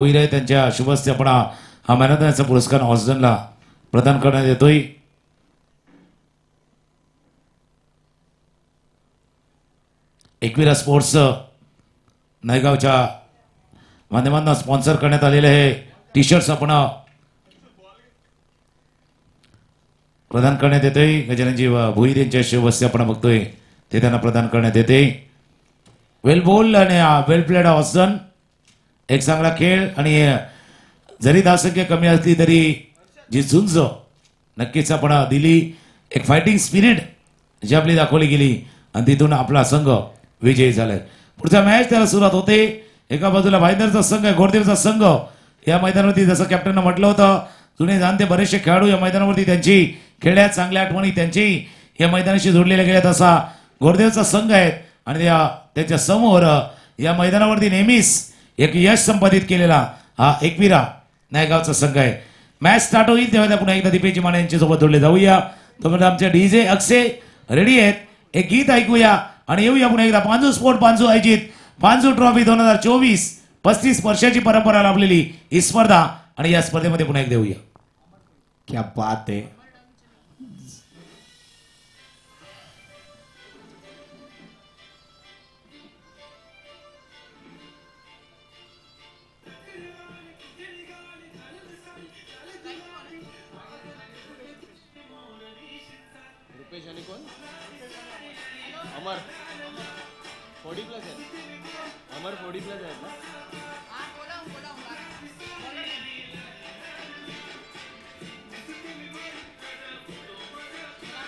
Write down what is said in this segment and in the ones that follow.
होईल त्यांच्या शुभस्ते आपण हा मॅन ऑफ द मॅचचा पुरस्कार ऑस्टनला प्रदान करण्यात येतोय। एकविरा स्पोर्ट्स नायगावच्या माध्यमातून स्पॉन्सर करण्यात आलेले हे टी शर्ट्स आपण प्रदान करण्यात येतोय। गजाननजी भोईर यांच्या शुभस्ते आपण बघतोय ते त्यांना प्रदान करण्यात येते। वेल बोल आणि वेल प्लेड ऑस्टन, एक चांगला खेळ आणि जरी धावसंख्या कमी असली तरी जी झुंज नक्कीच आपण दिली, एक फायटिंग स्पिरिट जी आपली दाखवली गेली आणि तिथून आपला संघ विजयी झालाय। पुढचा मॅच त्याला सुरुवात होते। एका बाजूला भाईंदरचा संघ आहे, घोडदेवचा संघ या मैदानावरती जसं कॅप्टनने म्हटलं होतं जुने जाणते बरेचसे खेळाडू या मैदानावरती त्यांची खेळण्यात चांगल्या आठवणी त्यांची या मैदानाशी जोडलेल्या गेल्यात असा घोडदेवचा संघ आहे आणि त्याच्या समोर या मैदानावरती नेहमीच एक यश संपादित केलेला हा एकविरा नायगावचा संघ आहे। मॅच स्टार्ट होईल तेव्हा पुन्हा एकदा दीपेची माने यांच्या सोबत जोडले जाऊया। तोपर्यंत आमचे डीजे अक्षय रेडी आहेत, एक गीत ऐकूया आणि येऊया पुन्हा एकदा पांजू स्पोर्ट पांजू आयोजित पांजू ट्रॉफी 2024 35 वर्षाची परंपरा लाभलेली ही स्पर्धा आणि या स्पर्धेमध्ये पुन्हा एकदा येऊया। क्या बात है। अमर 40 प्लस है, अमर 40 प्लस है ना।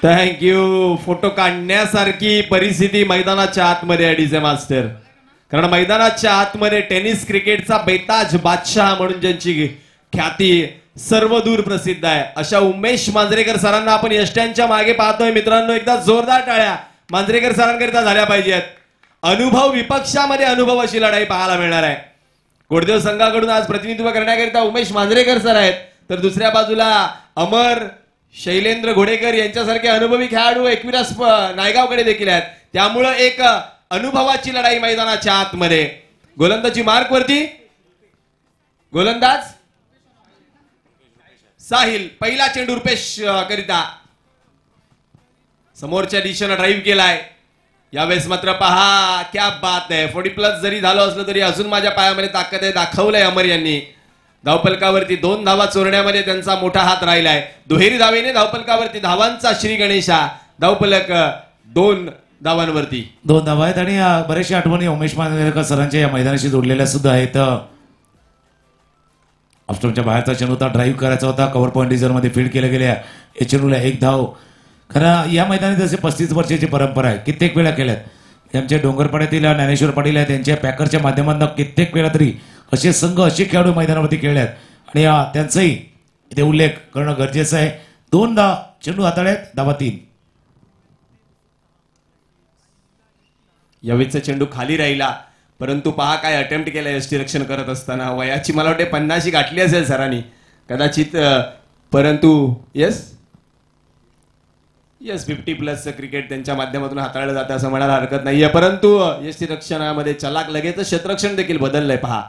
थँक्यू। फोटो काढण्यासारखी परिस्थिती मैदानाच्या आतमध्ये आहे डीजे मास्टर, कारण मैदानाच्या आतमध्ये टेनिस क्रिकेटचा बेताज बादशाह म्हणून ज्यांची ख्याती सर्वदूर प्रसिद्ध आहे अशा उमेश मांजरेकर सरांना आपण यष्ट्यांच्या मागे पाहतोय। मित्रांनो, एकदा जोरदार टाळ्या मांजरेकर सरांकरिता झाल्या पाहिजेत। अनुभव विपक्षामध्ये अनुभव अशी लढाई पाहायला मिळणार आहे। घोडदेव संघाकडून आज प्रतिनिधित्व करण्याकरिता उमेश मांजरेकर सर आहेत, तर दुसऱ्या बाजूला अमर शैलेंद्र घोडेकर यांच्यासारखे अनुभवी खेळाडू एकविरा नायगावकडे देखील आहेत। त्यामुळं एक अनुभवाची लढाई मैदानाच्या आतमध्ये। गोलंदाजी मार्क वरती, गोलंदाज साहिल, पहिला चेंडू रुपेश करिता समोरच्या दिशेने ड्राईव्ह केलाय। यावेळेस मात्र पहा, क्या बात आहे। 40 प्लस जरी झालो असलं तरी अजून माझ्या पायामध्ये ताकद आहे दाखवलंय अमर यांनी। धावपलकावरती 2 धावा चोरण्यामध्ये त्यांचा मोठा हात राहिलाय। दुहेरी धावेने धावपलकावरती धावांचा श्री गणेशा। धावपलक 2 धावांवरती 2 धावा आहेत आणि बरेचशा आठवणी उमेश मांजरेकर सरांच्या या मैदानाशी जोडलेल्या सुद्धा आहेत। ऑफस्टॉपच्या बाहेरचा चेंडू होता, ड्राईव्ह करायचा होता, कव्हर पॉईंट रिझर्व मध्ये फील्ड केल्या गेल्या या चेंडूला 1 धाव। खरं या मैदानात जसे 35 वर्षाची परंपरा आहे, कित्येक वेळा केल्यात। आमच्या डोंगरपाड्यातील ज्ञानेश्वर पाटील आहेत त्यांच्या पॅकरच्या माध्यमातून कित्येक वेळा तरी असे संघ असे खेळाडू मैदानावरती खेळल्यात आणि त्यांचाही इथे उल्लेख करणं गरजेचं आहे। 2 धाव चेंडू हाताळ्यात, धावा 3। यावेळेचा चेंडू खाली राहिला, परंतु पहा काय अटेम्प्ट केलं यष्टी रक्षण करत असताना। वयाची मला वाटते 50 गाठली असेल सरांनी कदाचित, परंतु यस 50 प्लस क्रिकेट त्यांच्या माध्यमातून हाताळलं जातं असं म्हणायला हरकत नाहीये। परंतु यष्टी रक्षणामध्ये चलाक लगेच क्षेत्ररक्षण देखील बदललंय पहा।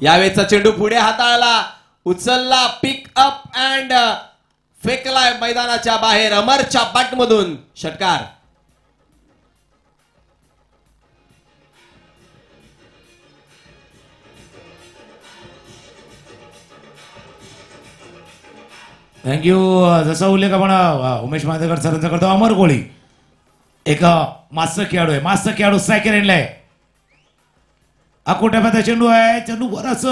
यावेळेचा चेंडू पुढे हाताळला, उचलला, पिक अप अँड फेकलाय मैदानाच्या बाहेर अमरच्या बॅटमधून षटकार। थँक्यू। जसा उल्लेख आपण उमेश मांजरेकर सरांचा करतो, अमर कोळी एक मास्टर खेळाडू आहे, मास्टर खेळाडू सेकंड एंडला आहे। अकोट्याचा चेंडू आहे, चेंडू बराच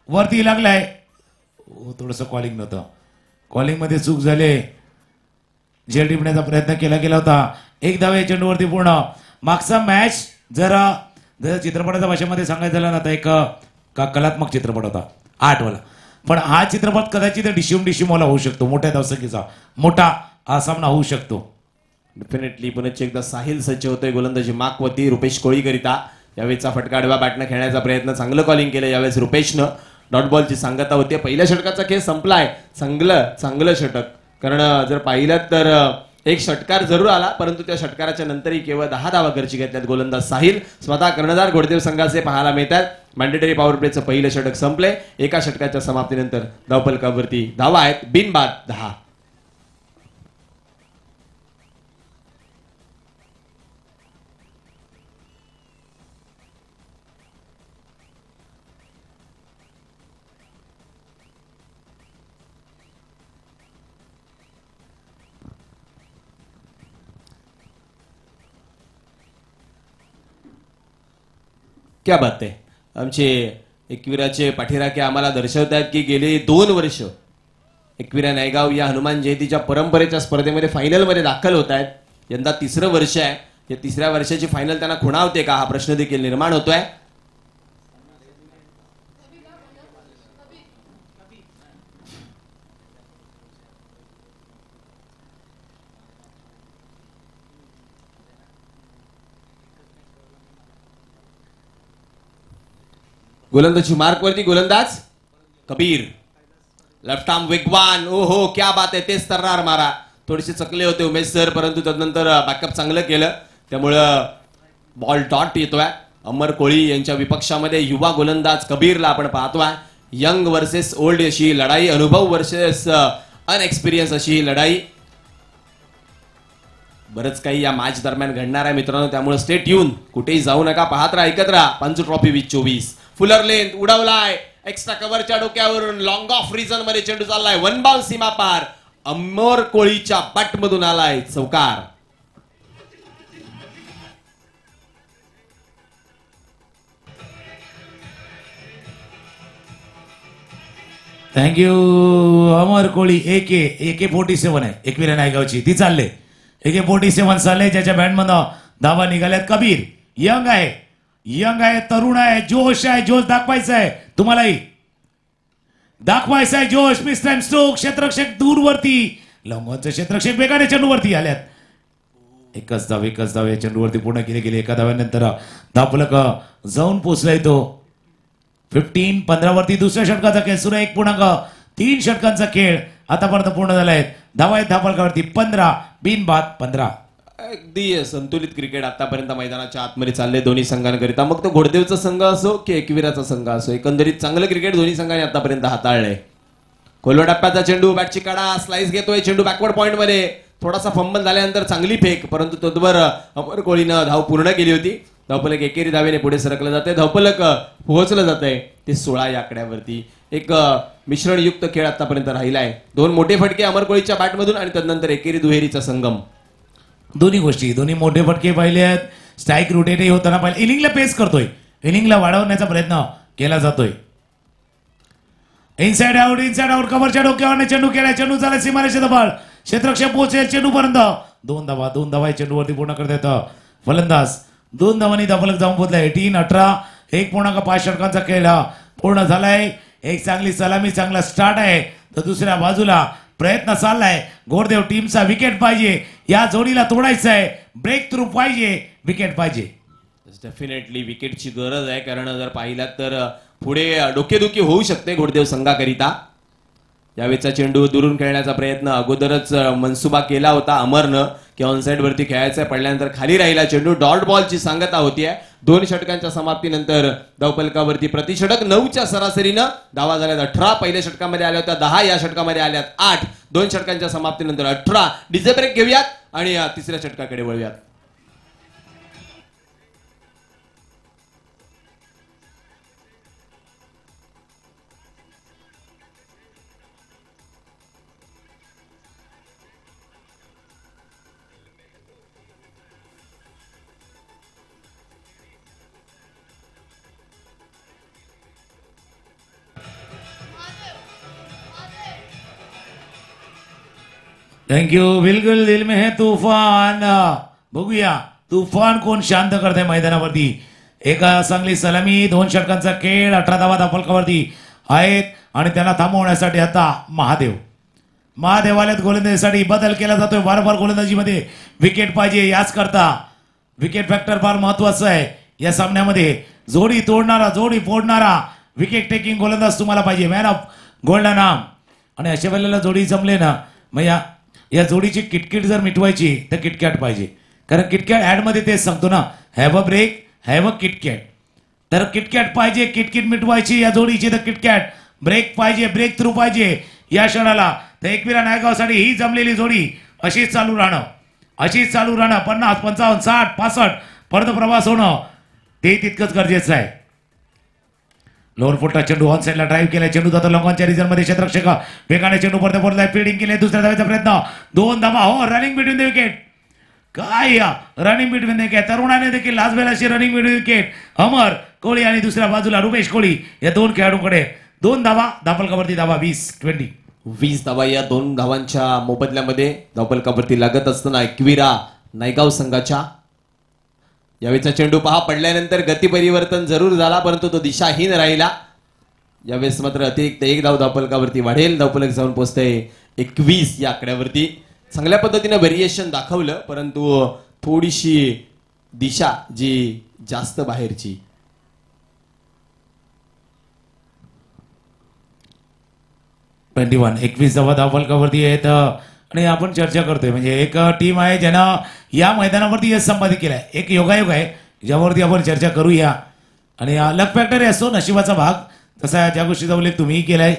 वरती लागलाय, थोडस कॉलिंग नव्हतं, कॉलिंग मध्ये चूक झाले, झेल टिपण्याचा प्रयत्न केला गेला होता। 1 धाव या चेंडूवरती पूर्ण। मागचा मॅच जर चित्रपटाच्या भाषेमध्ये सांगायचं झालं ना तर एक कलात्मक चित्रपट होता 8 वाला, पण हा चित्रपट कदाचित डिशिमवाला होऊ शकतो, मोठ्या धावसंख्येचा मोठा हा सामना होऊ शकतो। डेफिनेटली पुन्हा एकदा साहिल सज्ज होतोय गोलंदाजी माकवती रुपेश कोळीकरिता। यावेळेचा फटका आडवा बॅटनं खेळण्याचा प्रयत्न, चांगलं कॉलिंग केलं यावेळेस रुपेशनं। डॉट बॉलची सांगता होती, पहिल्या षटकाचा खेळ संपलाय। चांगलं षटक, कारण जर पाहिलं तर एक षटकार जरूर आला, परंतु त्या षटकाराच्या नंतरही केवळ 10 धावा घरची घेतल्यात गोलंदाज साहिल. स्वतः कर्णधार घोडदेव संघाचे पाहायला मिळतात. मॅन्डेटरी पॉवर प्लेचं पहिलं षटक संपले. एका षटकाच्या समाप्तीनंतर धावफलकावरती धावा आहेत बिनबाद 10. क्या बात आहे. आमचे एकविराचे पाठीराखे आम्हाला दर्शवतात की गेले 2 वर्ष एकविरा नायगाव या हनुमान जयंतीच्या परंपरेच्या स्पर्धेमध्ये फायनलमध्ये दाखल होत आहेत. यंदा 3रं वर्ष आहे. या 3ऱ्या वर्षाची फायनल त्यांना खुणावते का हा प्रश्न देखील निर्माण होतोय. गोलंदाजी मार्क वरती गोलंदाज कबीर. लेफ्ट आर्म वेगवान. ओ हो क्या बात आहे. तेच तर्रार मारा. थोडेसे चकले होते उमेश सर, परंतु तदनंतर बॅकअप चांगलं केलं. त्यामुळं बॉल डॉट येतोय. अमर कोळी यांच्या विपक्षामध्ये युवा गोलंदाज कबीरला आपण पाहतोय. यंग वर्सेस ओल्ड अशी लढाई, अनुभव वर्सेस अनएक्सपिरियन्स अशी ही लढाई. बरंच काही या मॅच दरम्यान घडणार आहे मित्रांनो, त्यामुळे स्टेट येऊन कुठेही जाऊ नका. पाहत राहा, ऐकत राहा. पंच ट्रॉफी 2024. फुलर लेंथ उडवलाय एक्स्ट्रा कव्हरच्या डोक्यावरून. लॉंग ऑफ रिजन मध्ये चेंडू चाललाय. 1 बाउन्स सीमा पार. अमर कोळीच्या बॅट मधून आलाय चौकार. थँक्यू. अमर कोळी AK-47 आहे एकविरा नायगावची. ती चालले AK-47 चालले, ज्याच्या बॅटमधनं धावा निघाल्यात. कबीर यंग आहे, तरुण आहे, जोश आहे. जोश दाखवायचा आहे तुम्हालाही, दाखवायचा आहे जोश. Mistime stroke. क्षेत्ररक्षक दूरवरती. लॉंगॉनचे क्षेत्ररक्षक वेगाने चेंडूवरती आल्यात. एकच धाव या चेंडूवरती पूर्ण केले. एका धाव्यानंतर धावफलक जाऊन पोचलाय तो 15 वरती. दुसऱ्या षटकाचा खेळ सुरू आहे. 1.3 षटकांचा खेळ आतापर्यंत पूर्ण झालाय. धावा आहेत धावफलकावरती 15. बिनबाद 15. अगदी संतुलित क्रिकेट आतापर्यंत मैदानाच्या आतमध्ये चालले दोन्ही संघांकरिता. मग तो घोडदेवचा संघ असो की एकविराचा संघ असो, एकंदरीत चांगलं क्रिकेट दोन्ही संघांनी आतापर्यंत हाताळलंय. खोलवा टप्प्याचा चेंडू, बॅटची काढा, स्लाइस घेतोय चेंडू बॅकवर्ड पॉइंट मध्ये. थोडासा फंबल झाल्यानंतर चांगली फेक, परंतु तोवर अमर कोळीनं धाव पूर्ण केली होती. धावफलक एकेरी धावेने पुढे सरकलं जाते. धावफलक पोहोचलं जात आहे ते 16 या आकड्यावरती. एक मिश्रणयुक्त खेळ आतापर्यंत राहिलाय. 2 मोठे फटके अमर कोळीच्या बॅटमधून आणि तदनंतर एकेरी दुहेरीचा संगम. दोन्ही गोष्टी, दोन्ही मोठे फटके पाहिले आहेत. स्ट्राईक रोटेटही होताना पाहिले. इनिंगला पेस करतोय, इनिंगला वाढवण्याचा प्रयत्न केला जातोय. इनसाइड आउट कव्हरच्या डोक्यावर चेंडू केलाय. चेंडू झाला सीमारेषेत बळ. क्षेत्ररक्षक पोहोचेल चेंडूपर्यंत. 2 धावा चेंडूवरती पूर्ण करता येतं फलंदाज. 2 धावांनी धावफलक जाऊन पोहोचलाय. 18 1.5 षटकांचा खेळ पूर्ण झालाय. एक चांगली सलामी, चांगला स्टार्ट आहे. तर दुसऱ्या बाजूला प्रयत्न चाललाय. घोडदेव टीमचा विकेट पाहिजे. या जोडीला तोडायचं आहे. ब्रेक थ्रू पाहिजे, विकेट पाहिजे. डेफिनेटली विकेटची गरज आहे, कारण जर पाहिलात तर पुढे डोकेदुखी होऊ शकते घोडदेव संघाकरिता. यावेळेचा चेंडू दुरून खेळण्याचा प्रयत्न अगोदरच मनसुबा केला होता अमरनं की ऑनसाइड वरती खेळायचा. पडल्यानंतर खाली राहिला चेंडू. डॉट बॉलची सांगता होतीये. 2 षटकांच्या समाप्तीनंतर धावफलकावरती प्रति षटक 9च्या सरासरीनं धावा झाल्यात 18. पहिल्या षटकामध्ये आल्या होत्या 10, या षटकामध्ये आल्यात 8. 2 षटकांच्या समाप्तीनंतर 18. डीजे ब्रेक घेऊयात आणि तिसऱ्या षटकाकडे वळूयात. थँक्यू. बिलकुल दिल में है तूफान. बघूया तूफान कोण शांत करते मैदानावरती. एका चांगली सलामी, 2 षटकांचा खेळ, 18 धावा धावफलकावरती आहेत आणि त्यांना थांबवण्यासाठी आता महादेव आल्यात. गोलंदाजीसाठी बदल केला जातोय. वारंवार गोलंदाजीमध्ये विकेट पाहिजे. याच करता विकेट फॅक्टर फार महत्वाचं आहे या सामन्यामध्ये. जोडी तोडणारा, जोडी फोडणारा विकेट टेकिंग गोलंदाज तुम्हाला पाहिजे. Man of golden arm. आणि अशा वेळेला जोडी जमले ना, मग या या जोडीची किटकिट जर मिटवायची तर किटकॅट पाहिजे, कारण किटकॅट ॲडमध्ये तेच सांगतो ना, have a break have a KitKat. तर किटकॅट पाहिजे, किटकिट मिटवायची या जोडीची तर किटकॅट, ब्रेक पाहिजे, ब्रेक थ्रू पाहिजे या क्षणाला. तर एकविरा नायगावसाठी ही जमलेली जोडी अशीच चालू राहणं, अशीच चालू राहणं. 50, 55, 60, 65 परत प्रवास होणं ते तितकंच गरजेचं आहे. लोअर फुटला चेंडू ऑन साईडला ड्राईव्ह केलाय, चेंडू जातो लॉंगॉनच्या रिझनमध्ये, क्षेत्ररक्षक वेगाने चेंडू परत परत फिल्डिंग केले, दुसऱ्या धावेचा प्रयत्न, 2 धावा. हो, रनिंग बिटवीन द विकेट. काय या रनिंग बिटवीन द विकेट, तरुणाने देखील लाजवेल अशी रनिंग बिटवीन विकेट. अमर कोळी आणि दुसऱ्या बाजूला रुपेश कोळी या 2 खेळाडूंकडे 2 धावा, धापलकावरती धावा 20 धावा या 2 धावांच्या मोबदल्यामध्ये धावफलकावरती लागत असताना एकविरा नायगाव संघाच्या यावेळेचा चेंडू पहा, पडल्यानंतर गती परिवर्तन जरूर झाला परंतु तो दिशाहीन राहिला. यावेळेस मात्र अतिरिक्त 1 धाव धावफलकावरती वाढेल. धावफलक जाऊन पोहोचतंय 21 या आकड्यावरती. चांगल्या पद्धतीने व्हेरिएशन दाखवलं परंतु थोडीशी दिशा जी जास्त बाहेरची. वन 21 धावा धावफलकावरती आहेत. आणि आपण चर्चा करतोय म्हणजे एक टीम आहे ज्यानं या मैदानावरती यश संपादित केलाय. एक योगायोग आहे ज्यावरती आपण चर्चा करूया. आणि लक फॅक्टर असतो, नशिबाचा भाग, तसा ज्या गोष्टीचा उल्लेख तुम्ही केलाय.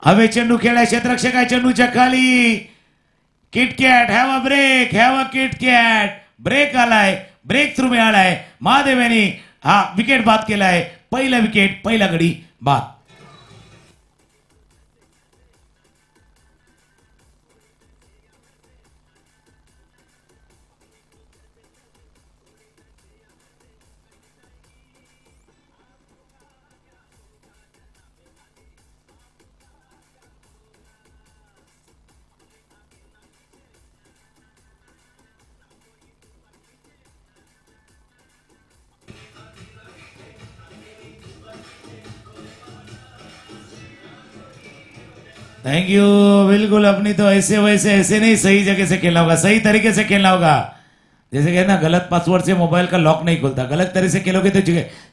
हवे चेंडू खेळाय, क्षेत्ररक्षक आहे चेंडूच्या खाली. KitKat have a break have a KitKat, break आलाय, ब्रेक थ्रू मिळालाय. महादेव यांनी हा विकेट बाद केलाय. पहिला विकेट, पहिला गडी बाद. Thank you. बिल्कुल, अपनी तो ऐसे वैसे ऐसे नहीं, सही जगह से खेलना होगा, सही तरीके से खेलना होगा. जैसे कि ना, गलत पासवर्ड से मोबाईल का लॉक नहीं खुलता. गलत तरीके से खेलोगे तो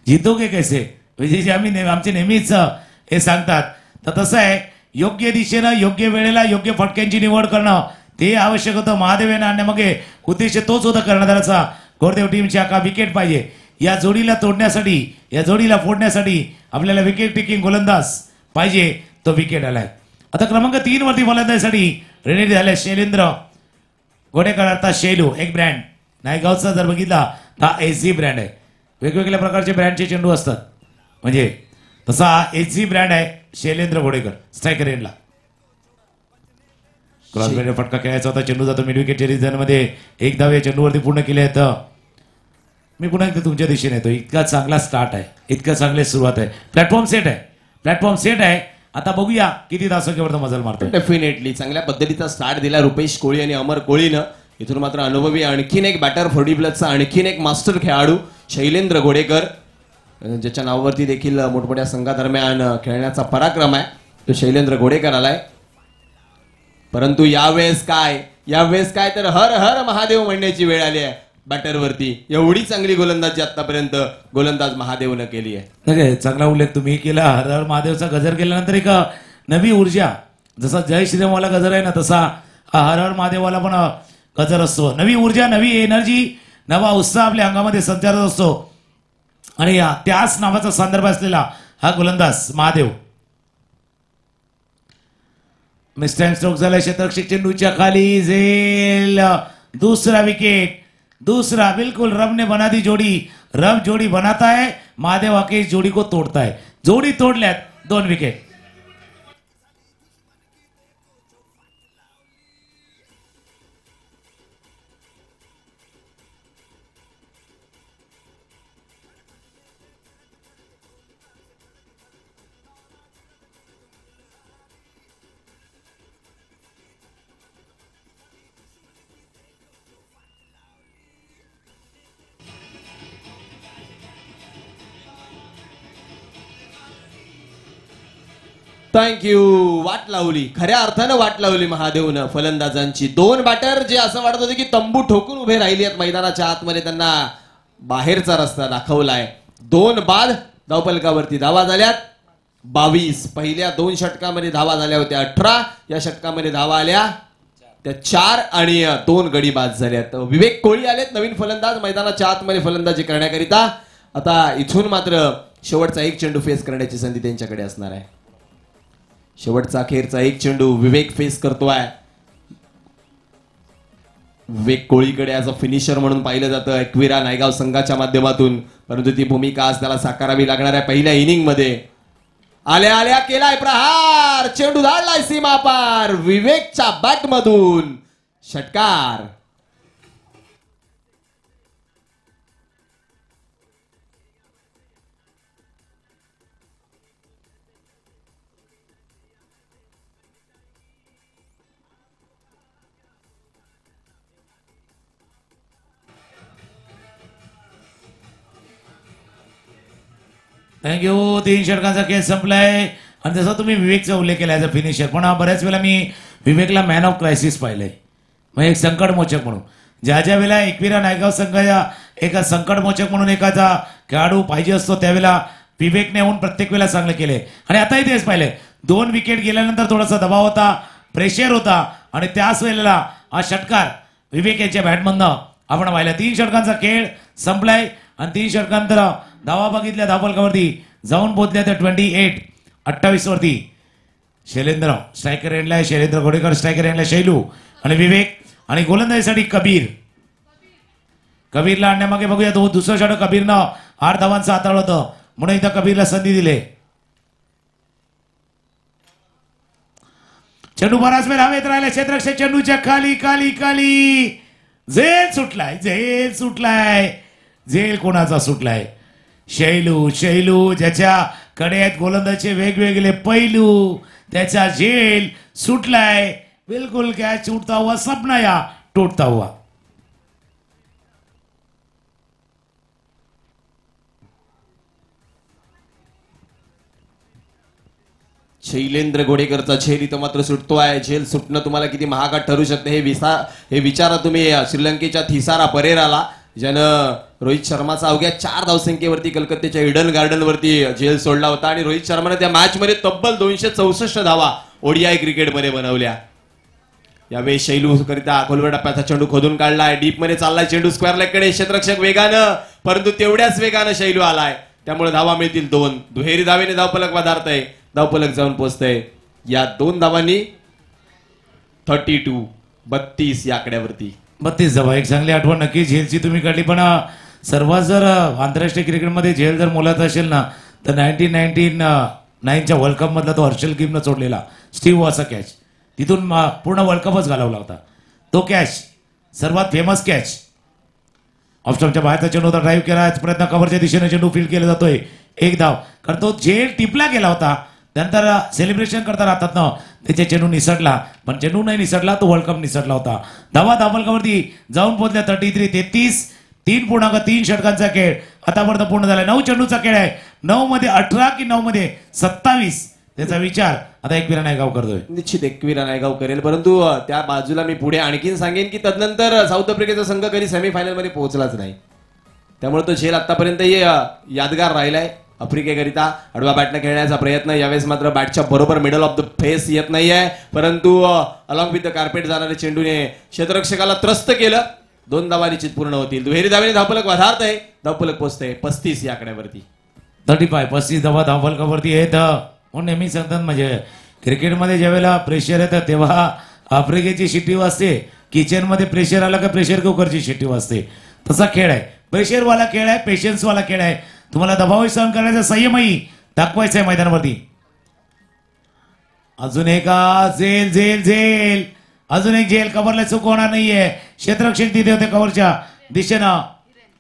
जीतोगे कैसे, विजयजी आमचे नेहमीच हे सांगतात. तर तसं आहे, योग्य दिशेनं योग्य वेळेला योग्य फटक्यांची निवड करणं ते आवश्यक होतं. महादेव यांना आणण्यामागे उद्देश तोच होता कर्णधाराचा. घोडदेव टीमची आका विकेट पाहिजे. या जोडीला तोडण्यासाठी, या जोडीला फोडण्यासाठी आपल्याला विकेट टेकिंग गोलंदाज पाहिजे. तो विकेट आलाय. आता क्रमांक 3 वरती फलंदाजीसाठी रेडी झाले शैलेंद्र घोडेकर, अर्थात शैलू. एक ब्रँड नायगावचा जर बघितला हा एसजी ब्रँड आहे. वेगवेगळ्या प्रकारचे ब्रँडचे चेंडू असतात, म्हणजे तसा एसजी ब्रँड आहे शैलेंद्र घोडेकर. स्ट्रायकर एंडला क्रॉस बॅट फटका खेळायचा होता. चेंडू जातो मिड विकेटच्या रिझन मध्ये. 1 धाव या चेंडूवरती पूर्ण केले आहेत. मी पुन्हा एकदा तुमच्या दिशेने येतो. इतका चांगला स्टार्ट आहे, इतका चांगली सुरुवात आहे. प्लॅटफॉर्म सेट आहे, प्लॅटफॉर्म सेट आहे. आता बघूया किती धावसंख्येवर मजल मारतो. डेफिनेटली चांगल्या पद्धतीचा स्टार्ट दिला रुपेश कोळी आणि अमर कोळीनं. इथून मात्र अनुभवी आणखीन एक बॅटर, 40 प्लसचा आणखीन एक मास्टर खेळाडू शैलेंद्र घोडेकर, ज्याच्या नावावरती देखील मोठमोठ्या संघादरम्यान खेळण्याचा पराक्रम आहे, तो शैलेंद्र घोडेकर आलाय. परंतु यावेळेस काय तर हर हर महादेव म्हणण्याची वेळ आली आहे बॅटरवरती. एवढी चांगली गोलंदाजी आतापर्यंत गोलंदाज महादेवनं केली आहे. चांगला उल्लेख तुम्ही केला. हर हर महादेवचा गजर केल्यानंतर एक नवी ऊर्जा, जसा जय श्रीरामवाला गजर आहे ना, तसा हर हर महादेवाला पण गजर असतो. नवी ऊर्जा, नवी एनर्जी, नवा उत्साह आपल्या अंगामध्ये संचारत असतो. आणि त्याच नावाचा संदर्भ असलेला हा गोलंदाज महादेव. मिस्टर स्ट्रोक झाला, क्षेत्ररक्षक चेंडूच्या खाली झेल. दूसरा विकेट, दूसरा. बिल्कुल रब ने बना दी जोड़ी, रब जोड़ी बनाता है, महादेव आके इस जोड़ी को तोड़ता है. जोड़ी तोडल्यात, 2 विकेट. थँक्यू. वाट लावली, खऱ्या अर्थानं वाट लावली महादेवनं फलंदाजांची. 2 बॅटर जे असं वाटत होते की तंबू ठोकून उभे राहिली आहेत मैदानाच्या आतमध्ये, त्यांना बाहेरचा रस्ता दाखवलाय. 2 बाद धावफलकावरती धावा झाल्यात. 22. पहिल्या 2 षटकामध्ये धावा झाल्या होत्या 18. या षटकामध्ये धावा आल्या त्या 4 आणि 2 गडी बाद झाल्यात. विवेक कोळी आलेत नवीन फलंदाज मैदानाच्या आतमध्ये फलंदाजी करण्याकरिता. आता इथून मात्र शेवटचा एक चेंडू फेस करण्याची संधी त्यांच्याकडे असणार आहे. शेवटचा अखेरचा एक चेंडू विवेक फेस करतोय. विवेक कोळीकडे ॲज अ फिनिशर म्हणून पाहिलं जातं एकविरा नायगाव संघाच्या माध्यमातून, परंतु ती भूमिका आज त्याला साकारावी लागणार आहे. पहिल्या इनिंग मध्ये आल्या आल्या केलाय प्रहार, चेंडू धाडलाय सीमा पार, विवेकच्या बॅट मधून षटकार. थँक्यू. 3 षटकांचा खेळ संपलाय. आणि जसं तुम्ही विवेकचा उल्लेख केला ॲज अ फिनिशर, पण बऱ्याच वेळेला मी विवेकला मॅन ऑफ क्रायसिस पाहिलंय, मग एक संकटमोचक म्हणून. ज्या ज्या वेळेला एकविरा नायगाव संघाच्या एका संकटमोचक म्हणून एखादा खेळाडू पाहिजे असतो त्यावेळेला विवेकने येऊन प्रत्येक वेळेला चांगलं केलंय. आणि आताही तेच पाहिलंय, 2 विकेट गेल्यानंतर थोडासा दबाव होता, प्रेशर होता, आणि त्याच वेळेला हा षटकार विवेक यांच्या बॅटमधनं आपण पाहिला. 3 षटकांचा खेळ संपलाय आणि 3 षटकांतर धावा बघितल्या धावफलकावरती जाऊन पोहोचल्या त्या 28 वरती. शैलेंद्र स्ट्रायकर एंडला, शैलेंद्र घोडेकर स्ट्रायकर एंडला, शैलू आणि विवेक, आणि गोलंदाजीसाठी कबीर. कबीरला आणण्यामागे बघूया, तो दुसरं षटक कबीरनं 8 धावांचं हाताळलं होतं म्हणून इथं कबीरला संधी दिले. चेंडू बराच वेळ हवेत राहिला, क्षेत्ररक्षक चेंडूच्या खाली खाली खाली. झेल सुटलाय, झेल सुटलाय. झेल कोणाचा सुटलाय? शैलू. शैलू ज्याच्या कडे आहेत गोलंदाजीचे वेगवेगळे पैलू, त्याचा झेल सुटलाय. बिलकुल कॅच उठता हुआ सपना या टूटता हुआ. शैलेंद्र घोडेकरचा झेल इथं मात्र सुटतोय. झेल सुटणं तुम्हाला किती महागात ठरू शकते हे विचारा तुम्ही श्रीलंकेच्या थिसारा परेराला, ज्यानं रोहित शर्माचा अवघ्या 4 धावसंख्येवरती कलकत्त्याच्या इडन गार्डन वरती झेल सोडला होता. आणि रोहित शर्माने त्या मॅच मध्ये तब्बल 264 धावा ओडीआय क्रिकेटमध्ये बनवल्या. यावेळी शैलू करिता खोलवर टप्प्याचा चेंडू खोदून काढलाय, डीप मध्ये चाललाय चेंडू स्क्वेअर लेग कडे. क्षेत्ररक्षक वेगानं, परंतु तेवढ्याच वेगानं शैलू आलाय, त्यामुळे धावा मिळतील 2. दुहेरी धावेने धावफलक पदार्थय, धावफलक जाऊन पोहोचतंय. या 2 धावांनी 32 या आकड्यावरती 32 धावा. एक चांगली आठवण नक्की झेलची तुम्ही काढली, पण सर्वात जर आंतरराष्ट्रीय क्रिकेटमध्ये झेल जर मोलाचा असेल ना तर 1999च्या वर्ल्ड कप मधला तो हर्षल गिमनं सोडलेला स्टीव्ह वॉचा कॅच, तिथून पूर्ण वर्ल्ड कपच घालवला होता तो कॅच, सर्वात फेमस कॅच. ऑफस्टॉपच्या बाहेरचा चेंडू होता, ड्राईव्ह केला, प्रयत्न कव्हरच्या दिशेने चेंडू फील्ड केला जातोय. 1 धाव, कारण तो झेल टिपला गेला होता. त्यानंतर सेलिब्रेशन करता राहतात ना, त्याच्या चेंडू निसटला, पण चेंडू नाही निसटला, तो वर्ल्ड कप निसटला होता. धावा धावफलकावरती जाऊन पोहोचल्या 33. 3.3 षटकांचा खेळ आतापर्यंत पूर्ण झाला. 9 चेंडूचा खेळ आहे. 9 मध्ये 18 की 9 मध्ये 27 त्याचा विचार आता एकविरा नायगाव करतोय. निश्चित एकविरा नायगाव करेल, परंतु त्या बाजूला मी पुढे आणखीन सांगेन की तदनंतर साऊथ आफ्रिकेचा संघ कधी सेमीफायनल मध्ये पोहोचलाच नाही, त्यामुळे तो झेल आतापर्यंत यादगार राहिलाय. आफ्रिकेकरिता आडवा बॅटने खेळण्याचा प्रयत्न, यावेळेस मात्र बॅटच्या बरोबर मिडल ऑफ द फेस येत नाहीये, परंतु अलॉंग विथ द कार्पेट जाणाऱ्या चेंडूने क्षेत्ररक्षकाला त्रस्त केलं. 2 धावा निश्चित पूर्ण होतील. दुहेरी धावेने धावफलक वधारत आहे, धावफलक पोहोचतंय 35 या आकड्यावरती. 35 धावा धावफलकावरती आहेत. म्हणून नेहमी सांगतात म्हणजे क्रिकेटमध्ये ज्यावेळेला प्रेशर येतं तेव्हा आफ्रिकेची शिट्टी वाजते, किचनमध्ये प्रेशर आला का प्रेशर कुकरची शिट्टी वाजते. तसा खेळ आहे, प्रेशरवाला खेळ आहे, पेशन्सवाला खेळ आहे. तुम्हाला दबावही सहन करायचा, संयमही दाखवायचा आहे मैदानावरती. अजून एक झेल झेल झेल, अजून एक झेल. कव्हरला चूक होणार नाहीये. क्षेत्ररक्षक तिथे होते कव्हरच्या दिशेनं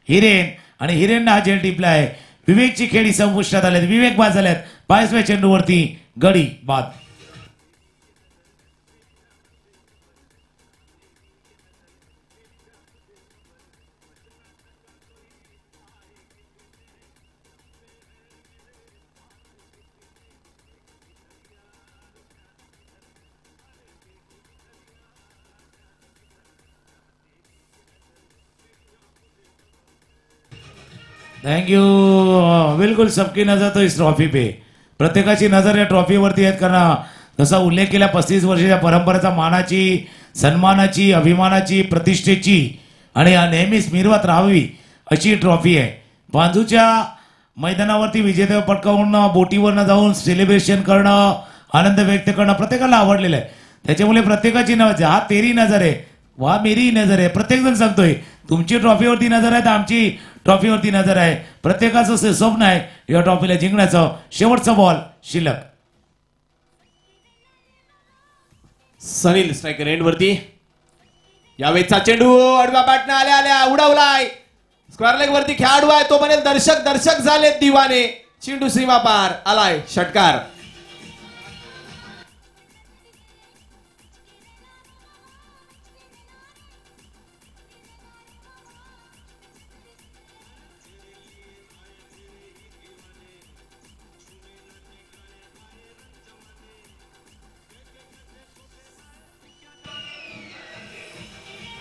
हिरेन, आणि हिरेन हा झेल टिपला आहे. विवेकची खेळी संपुष्टात आल्यात, विवेक बाद झाल्यात. 22व्या चेंडूवरती गडी बाद. Thank you. बिल्कुल सबकी नजर तो इस ट्रॉफी पे, प्रत्येकाची नजर या ट्रॉफीवरती आहेत, कारण जसा उल्लेख केला 35 वर्षाच्या परंपरेचा मानाची, सन्मानाची, अभिमानाची, प्रतिष्ठेची आणि नेहमीच मिरवत राहावी अशी ही ट्रॉफी आहे. बांजूच्या मैदानावरती विजेते पटकावून बोटीवरनं जाऊन सेलिब्रेशन करणं, आनंद व्यक्त करणं प्रत्येकाला आवडलेलं आहे. त्याच्यामुळे प्रत्येकाची नजर, हा तेरी नजर आहे, वा मेरी नजर आहे. प्रत्येक जण सांगतोय तुमची ट्रॉफीवरती नजर आहे तर आमची ट्रॉफीवरती नजर आहे. प्रत्येकाचं स्वप्न आहे या ट्रॉफीला जिंकण्याचं. शेवटचा बॉल शिल्लक. सनील स्ट्रायकर एंड वरती. यावेळेचा चेंडू आडव्या बॅटने आल्या आल्या उडवलाय. स्क्वेअर लेग वरती खेळाडू आहे तो म्हणेल दर्शक झाले दिवाने. चेंडू सीमा पार आलाय षटकार.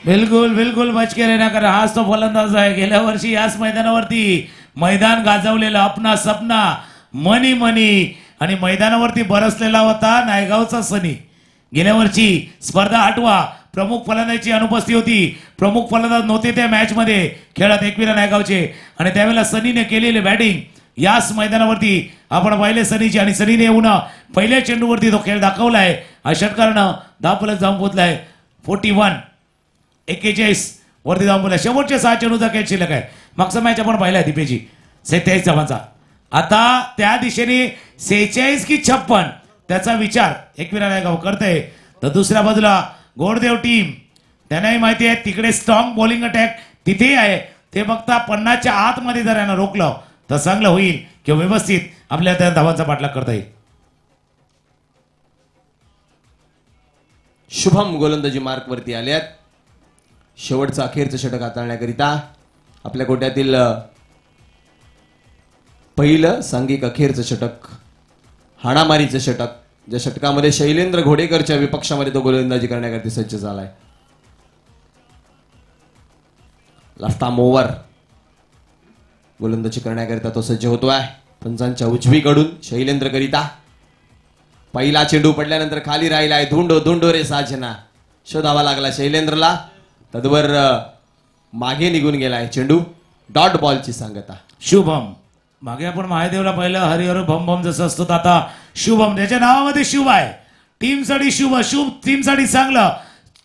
बिलकुल बिलकुल बचके रहना कर. हाच तो फलंदाज आहे. गेल्या वर्षी याच मैदानावरती मैदान गाजवलेला अपना सपना मनी मनी आणि मैदानावरती बरसलेला होता नायगावचा सनी. गेल्या वर्षी स्पर्धा 8वा प्रमुख फलंदाजाची अनुपस्थिती होती. प्रमुख फलंदाज नव्हते त्या मॅच मध्ये खेळत एकविरा नायगावचे, आणि त्यावेळेला सनीने केलेले बॅटिंग याच मैदानावरती आपण पाहिले सनीची, आणि सनीने येऊन पहिल्या चेंडूवरती तो खेळ दाखवलाय. षटकारानं धावफलक जाऊन पोहोचलाय 41 वरती जाऊन बोला. शेवटचे 6 चेंडूचा खेळ शिल्लक आहे. मागचा मॅच आपण पाहिला दीपेची 27 धावांचा. आता त्या दिशेने 46 की 56 त्याचा विचार एकविरा नायगाव करते. तर दुसऱ्या बाजूला गोडदेव टीम, त्यांनाही माहिती आहे तिकडे स्ट्रॉंग बॉलिंग अटॅक तिथे आहे. ते बघता 50च्या आतमध्ये जर यांना रोखलं तर चांगलं होईल किंवा व्यवस्थित आपल्या त्या धावांचा पाठलाग करता येईल. शुभम गोलंदाजी मार्क वरती आल्यात. शेवटचं अखेरचं षटक हाताळण्याकरिता आपल्या कोट्यातील पहिलं सांघिक अखेरचं षटक, हाणामारीचं षटक, ज्या षटकामध्ये शैलेंद्र घोडेकरच्या विपक्षामध्ये तो गोलंदाजी करण्याकरता सज्ज झालाय. लाफ्टाम ओव्हर गोलंदाजी करण्याकरिता तो सज्ज होतोय. पंचांच्या उजवीकडून शैलेंद्र करिता पहिला चेंडू पडल्यानंतर खाली राहिलाय. धुंडो रे साजना शोधावा लागला शैलेंद्रला. तदवर मागे निघून गेलाय चेंडू. डॉट बॉलची सांगता. शुभम मागे आपण महादेवला पाहिलं हरिहर भम भम जसं असतं, आता शुभम त्याच्या नावामध्ये शुभ आहे. टीमसाठी शुभ, शुभ टीमसाठी चांगलं,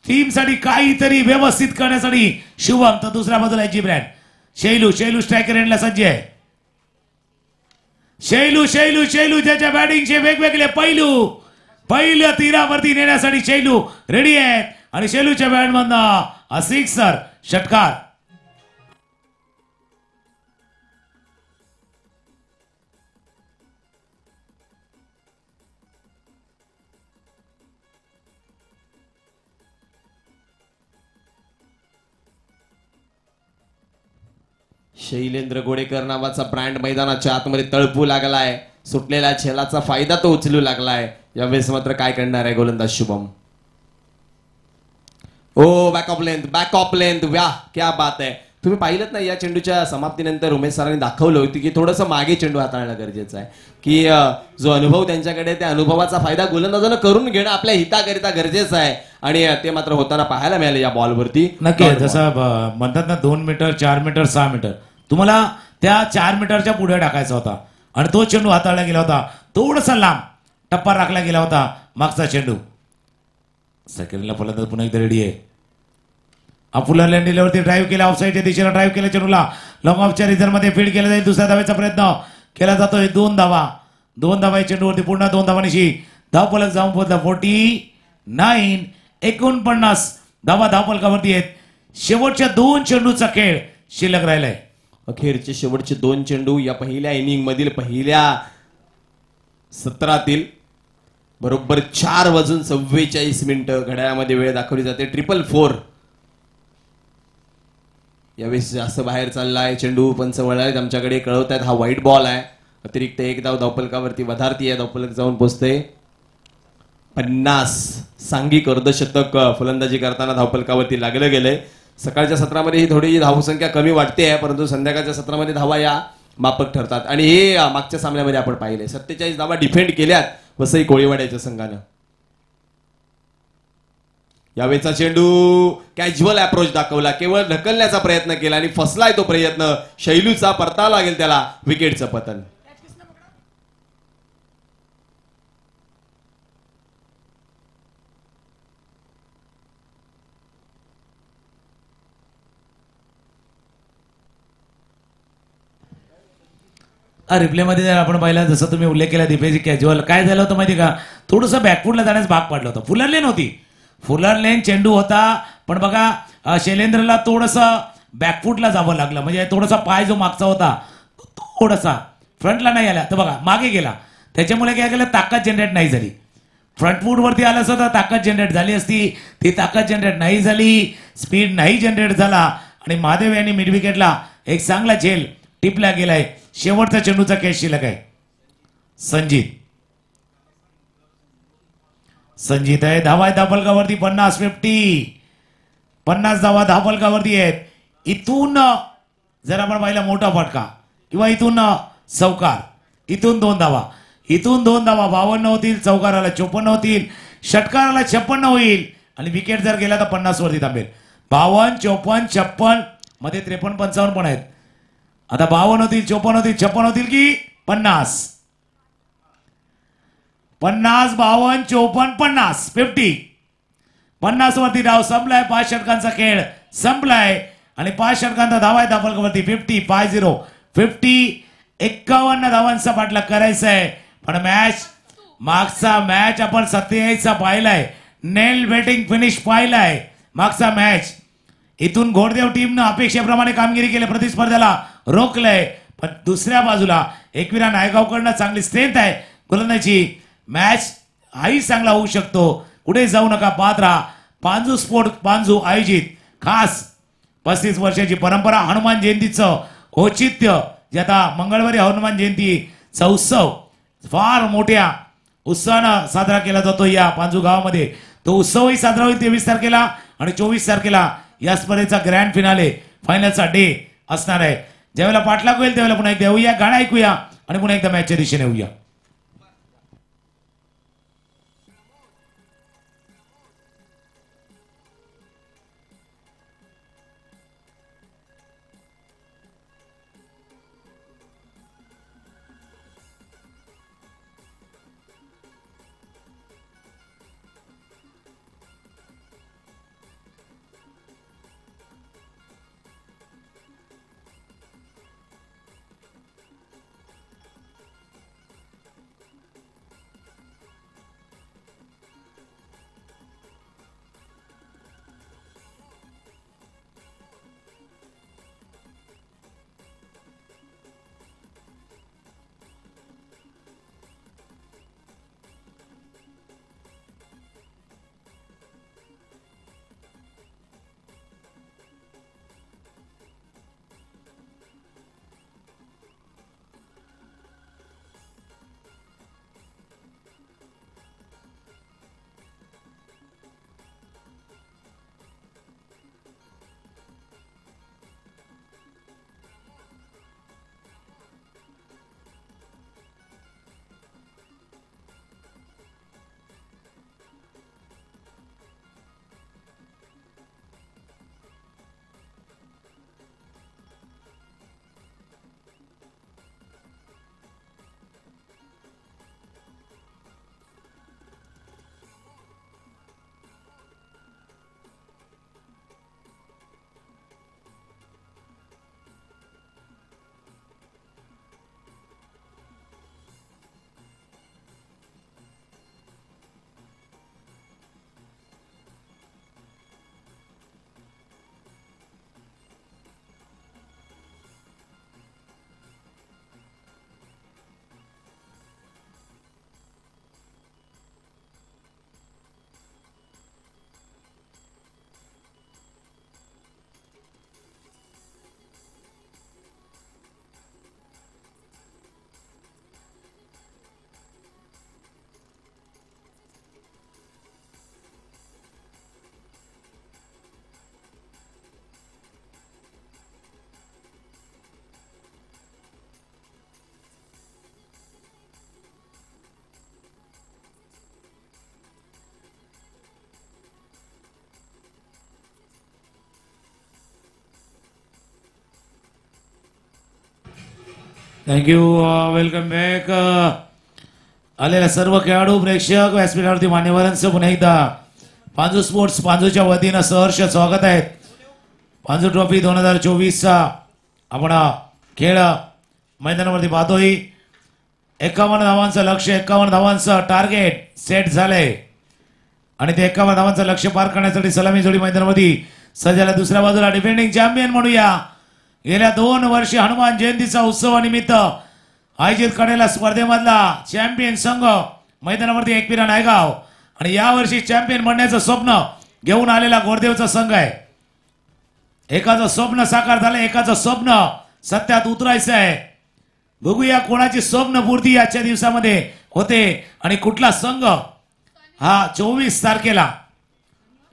टीमसाठी काहीतरी व्यवस्थित करण्यासाठी शुभम. तर दुसऱ्या बाजूला जी ब्रँड शैलू स्ट्रायकर एंडला सज्ज आहे. शैलू ज्याच्या बॅटिंगचे वेगवेगळे पहिल्या तीरावरती नेण्यासाठी शैलू रेडी आहेत, आणि शैलूच्या बॅटमधनं सिक्सर षटकार. शैलेंद्र गोडेकर नावाचा ब्रँड मैदानाच्या आतमध्ये तळपू लागलाय. सुटलेल्या छेलाचा फायदा तो उचलू लागलाय. यावेळेस मात्र काय करणार आहे गोलंदाज शुभम. ओ बॅक ऑफ लेंथ व्या क्या बात आहे. तुम्ही पाहिलं ना या चेंडूच्या समाप्तीनंतर उमेश सरांनी दाखवलं होतं की थोडंसं मागे चेंडू हाताळणं गरजेचं आहे, की जो अनुभव त्यांच्याकडे त्या अनुभवाचा फायदा गोलंदाजानं करून घेणं आपल्या हिताकरिता गरजेचं आहे, आणि ते मात्र होताना पाहायला मिळाले या बॉलवरती. नक्की जसं म्हणतात ना 2 मीटर 4 मीटर 6 मीटर तुम्हाला त्या 4 मीटरच्या पुढे टाकायचा होता, आणि तो चेंडू हाताळला गेला होता. थोडासा लांब टप्पा राखला गेला होता मागचा चेंडू. सेकंडला फलंदाज पुन्हा एकदा रेडी आहे. अपुला लँडीवरती ड्राईव्ह केला, ऑफसाईडच्या दिशेला ड्राईव्ह केला चेंडूला. लॉंग ऑफच्या रिझनमध्ये फील्ड केला जाईल. दुसऱ्या धावेचा प्रयत्न केला जातोय. 2 धावा चेंडूवरती पूर्ण 2 धावांशी धावफलक जाऊन पोहोचला. 49 49 धावा धावफलकावरती आहेत. शेवटच्या 2 चेंडूचा खेळ शिल्लक राहिलाय. अखेरचे शेवटचे 2 चेंडू या पहिल्या इनिंग मधील पहिल्या सत्रातील बरोबर 4:44 घड्याळामध्ये वेळ दाखवली जाते. 444. यावेळेस जास्त बाहेर चाललाय चेंडू. पंच वळायत आमच्याकडे कळवत आहेत हा व्हाईट बॉल आहे. अतिरिक्त 1 धाव धावफलकावरती वधारती आहे. धावफलक जाऊन पोहोचते. 50 सांघिक अर्धशतक फलंदाजी करताना धावफलकावरती लागलं गेलंय. सकाळच्या सत्रामध्ये ही थोडी धावसंख्या कमी वाटते आहे, परंतु संध्याकाळच्या सत्रामध्ये धावा या मापक ठरतात आणि हे मागच्या सामन्यामध्ये आपण पाहिले 47 धावा डिफेंड केल्यात वसई कोळीवाड्याच्या संघानं. यावेळेचा चेंडू कॅज्युअल अप्रोच दाखवला, केवळ ढकलण्याचा प्रयत्न केला आणि फसलाय तो प्रयत्न. शैलूचा परतावा लागेल त्याला, विकेटचं पतन. रिप्लेमध्ये जर आपण पाहिलं, जसं तुम्ही उल्लेख केला दीपेची कॅज्युअल, काय झालं होतं माहिती का, थोडंसं बॅकफुटला जाण्यास भाग पडलं होतं. फुलर लेन होती, फुलर लेन चेंडू होता, पण बघा शैलेंद्रला थोडंसं बॅकफुटला जावं लागलं, म्हणजे थोडासा पाय जो मागचा होता थोडासा फ्रंटला नाही आला, तर बघा मागे गेला. त्याच्यामुळे काय केलं, ताकद जनरेट नाही झाली. फ्रंट फूट वरती आलं असतं तर ताकद जनरेट झाली असती, ती ताकद जनरेट नाही झाली, स्पीड नाही जनरेट झाला आणि महादेव यांनी मिड विकेटला एक चांगला झेल टिपला गेलाय. शेवटचा चेंडूचा कॅच शिल्लक आहे. संजित आहे, धावा आहे धापलकावरती 50 धावा धापलकावरती आहेत. इथून जर आपण पाहिला मोठा फटका किंवा इथून चौकार, इथून 2 धावा, इथून 2 धावा, 52 होतील, चौकाराला 54 होतील, षटकाराला 56 होईल आणि विकेट जर गेला तर 50 वरती थांबेल. 52, 54, 56 मध्ये 53, 55 पण आहेत. आता 52 होतील, 54 होतील, 56 होतील की 50, 50, 52, 54, 50, 50 वरती डाव संपलाय. 5 षटकांचा खेळ संपलाय आणि 5 षटकांचा धावा आहे धापलकावरती 50, 51 धावांचा पाठलाग करायचा आहे. पण मागचा मॅच आपण 27चा पाहिलाय, नेल बेटिंग फिनिश पाहिलाय मागचा मॅच. इथून घोडदेव टीमनं अपेक्षेप्रमाणे कामगिरी केली, प्रतिस्पर्ध्याला रोखलंय. पण दुसऱ्या बाजूला एकविरा नायगावकडनं चांगली स्ट्रेंथ आहे गोलंदाजी. मॅच हाही चांगला होऊ शकतो, कुठे जाऊ नका, पाहत राहा. पांजू स्पोर्ट पांजू आयोजित खास 35 वर्षाची परंपरा, हनुमान जयंतीचं औचित्य, जे आता मंगळवारी हनुमान जयंतीचा उत्सव फार मोठ्या उत्साहानं साजरा केला जातो या पांजू गावामध्ये. तो उत्सवही साजरा होईल 23 तारखेला आणि 24 तारखेला या स्पर्धेचा ग्रँड फिनाले, फायनलचा डे असणार आहे. ज्यावेळेला पाठलाग होईल त्यावेळेला पुन्हा एकदा येऊया, गाणं ऐकूया आणि पुन्हा एकदा मॅचच्या दिशेने येऊया. थँक्यू. Welcome back. आलेल्या सर्व खेळाडू, प्रेक्षक, व्यासपीठावरती मान्यवरांचं पुन्हा एकदा पांजू स्पोर्ट्स पांजूच्या वतीनं सहर्ष स्वागत आहे. पांजू ट्रॉफी 2024चा आपण खेळ मैदानावरती पाहतोय. 51 धावांचं लक्ष, 51 धावांचं टार्गेट सेट झालंय आणि ते 51 धावांचं लक्ष पार करण्यासाठी सलामी जोडी मैदानावरती सज्जाला. दुसऱ्या बाजूला डिफेंडिंग चॅम्पियन म्हणूया, गेल्या 2 वर्षे हनुमान जयंतीचा उत्सवानिमित्त आयोजित करण्याला स्पर्धेमधला चॅम्पियन संघ मैदानावरती एकविरा नायगाव आणि यावर्षी चॅम्पियन बनण्याचं स्वप्न घेऊन आलेला गोरदेवचा संघ आहे. एकाचं स्वप्न साकार झालं, एकाचं स्वप्न सत्यात उतरायचं आहे. बघूया कोणाची स्वप्नपूर्ती आजच्या दिवसामध्ये होते आणि कुठला संघ हा 24 तारखेला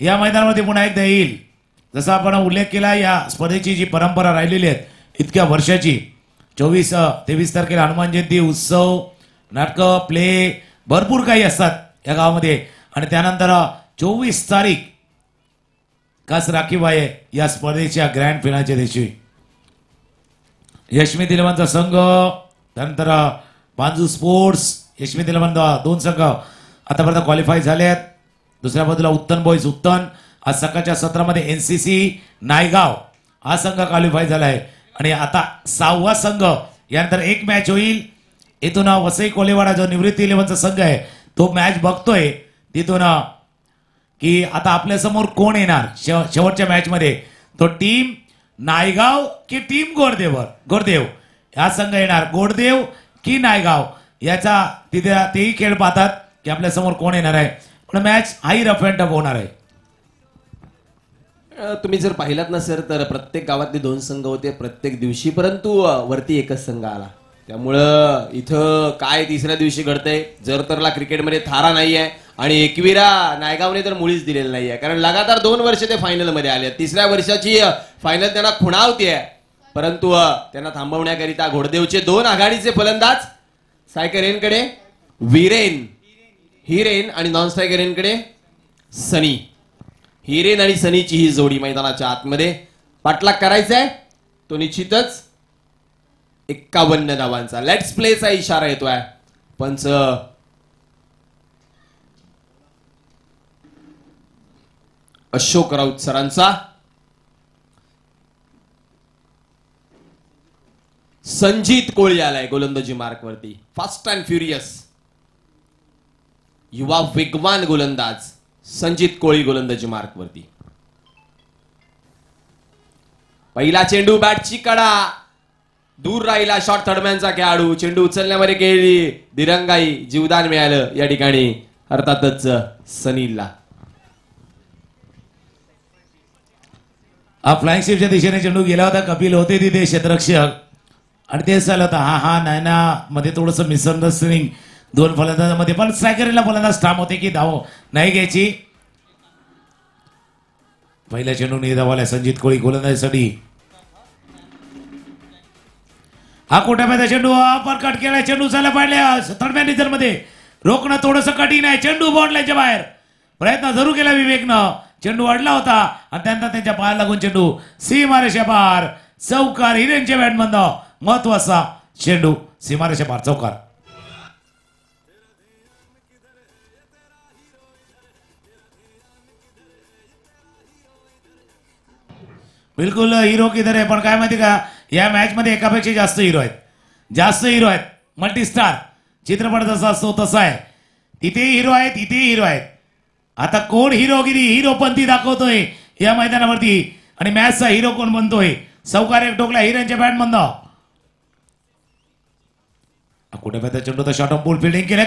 या मैदानामध्ये पुन्हा एकदा येईल. जसा आपण उल्लेख केला, या स्पर्धेची जी परंपरा राहिलेली आहे इतक्या वर्षाची, 23 तारखेला हनुमान जयंती उत्सव, नाटकं, प्ले भरपूर काही असतात या गावामध्ये आणि त्यानंतर 24 तारीख खास राखीव आहे या स्पर्धेच्या ग्रँड फिनालच्या दिवशी. यशमी दिलवांचा संघ, त्यानंतर पांजू स्पोर्ट्स, यशमी दिलवान 2 संघ आतापर्यंत क्वालिफाय झाले आहेत. दुसऱ्या बाजूला उत्तन बॉईज उत्तन, आज सकाळच्या सत्रामध्ये NCC नायगाव हा संघ क्वालिफाय झाला आहे आणि आता 6वा संघ, यानंतर एक मॅच होईल. इथून वसई कोलेवाडा जो निवृत्ती 11चा संघ आहे तो मॅच बघतोय तिथून की आता आपल्या समोर कोण येणार शेवटच्या मॅच मध्ये, तो टीम नायगाव की टीम गोरदेव हा संघ येणार, गोरदेव की नायगाव याचा तिथे तेही खेळ पाहतात की आपल्या समोर कोण येणार आहे. पण मॅच हाही रफ अँड टफ होणार आहे. तुम्ही जर पाहिलात ना सर, तर प्रत्येक गावातले 2 संघ होते प्रत्येक दिवशी, परंतु वरती एकच संघ आला. त्यामुळं इथं काय तिसऱ्या दिवशी घडतंय, जरतरला क्रिकेटमध्ये थारा नाहीये आणि एकविरा नायगावने तर मुळीच दिलेलं नाहीये, कारण लगातार 2 वर्ष ते फायनल मध्ये आले. तिसऱ्या वर्षाची फायनल त्यांना खुणावतीये, परंतु त्यांना थांबवण्याकरिता घोडदेवचे 2 आघाडीचे फलंदाज, स्ट्रायकर एनकडे हिरेन आणि नॉन स्ट्रायकर एनकडे सनी. हिरेन आणि सनीची ही जोडी मैदानाच्या आतमध्ये पाठलाग करायचा आहे, तो निश्चितच 51 धावांचा लेट्स प्लेचा इशारा येतोय. पंच अशोक राऊत सरांचा. संजित कोळी आलाय गोलंदाजी मार्क वरती, फास्ट अँड फ्युरियस युवा वेगवान गोलंदाज संजित कोळी गोलंदाजी मार्क वरती. पहिला चेंडू, बॅटची कडा, दूर राहिला शॉट, थर्डमॅनचा खेळाडू, चेंडू उचलण्यामध्ये केली दिरंगाई, जीवदान मिळालं या ठिकाणी अर्थातच सनीलला. हा फ्लाइंग शिपच्या दिशेने चेंडू गेला होता, कपिल होते तिथे क्षेत्ररक्षक आणि तेच झालं होतं. हा नायना मध्ये थोडस मिसअंडरस्टँडिंग 2 फलंदाजांमध्ये, पण स्ट्रायकरला फलंदाज ठाम होते की धाव नाही घ्यायची. पहिल्या चेंडूने धावाला संजित कोळी गोलंदाजीसाठी. हा कोट्यामध्ये चेंडू अपरकट केलाय, चेंडू झाला पाहिजे थर्ड रिझल्ट मध्ये, रोखणं थोडंसं कठीण आहे. चेंडू बॉन्डलाच्या बाहेर, प्रयत्न जरूर केला विवेकनं, चेंडू अडला होता आणि त्यानंतर त्यांच्या पायाला लागून चेंडू सीमारेषा पार. चौकार हिरेनच्या बॅटमधनं महत्वाचा चेंडू सीमारेषा पार, चौकार. बिलकुल हिरो किधर आहे, पण काय माहिती का या मॅच मध्ये एकापेक्षा जास्त हिरो आहेत, मल्टीस्टार चित्रपट जसा असतो तसा आहे. तिथेही हिरो आहेत, इथेही हिरो आहेत. आता कोण हिरोपंथी दाखवतोय या मैदानावरती आणि मॅचचा हिरो कोण बनतोय. चौकार एक टोकला हिरेनच्या बॅटमधनं. कुठे पाहिजे चेंडू तर शॉर्ट ऑफ बॉल फिल्डिंग केलंय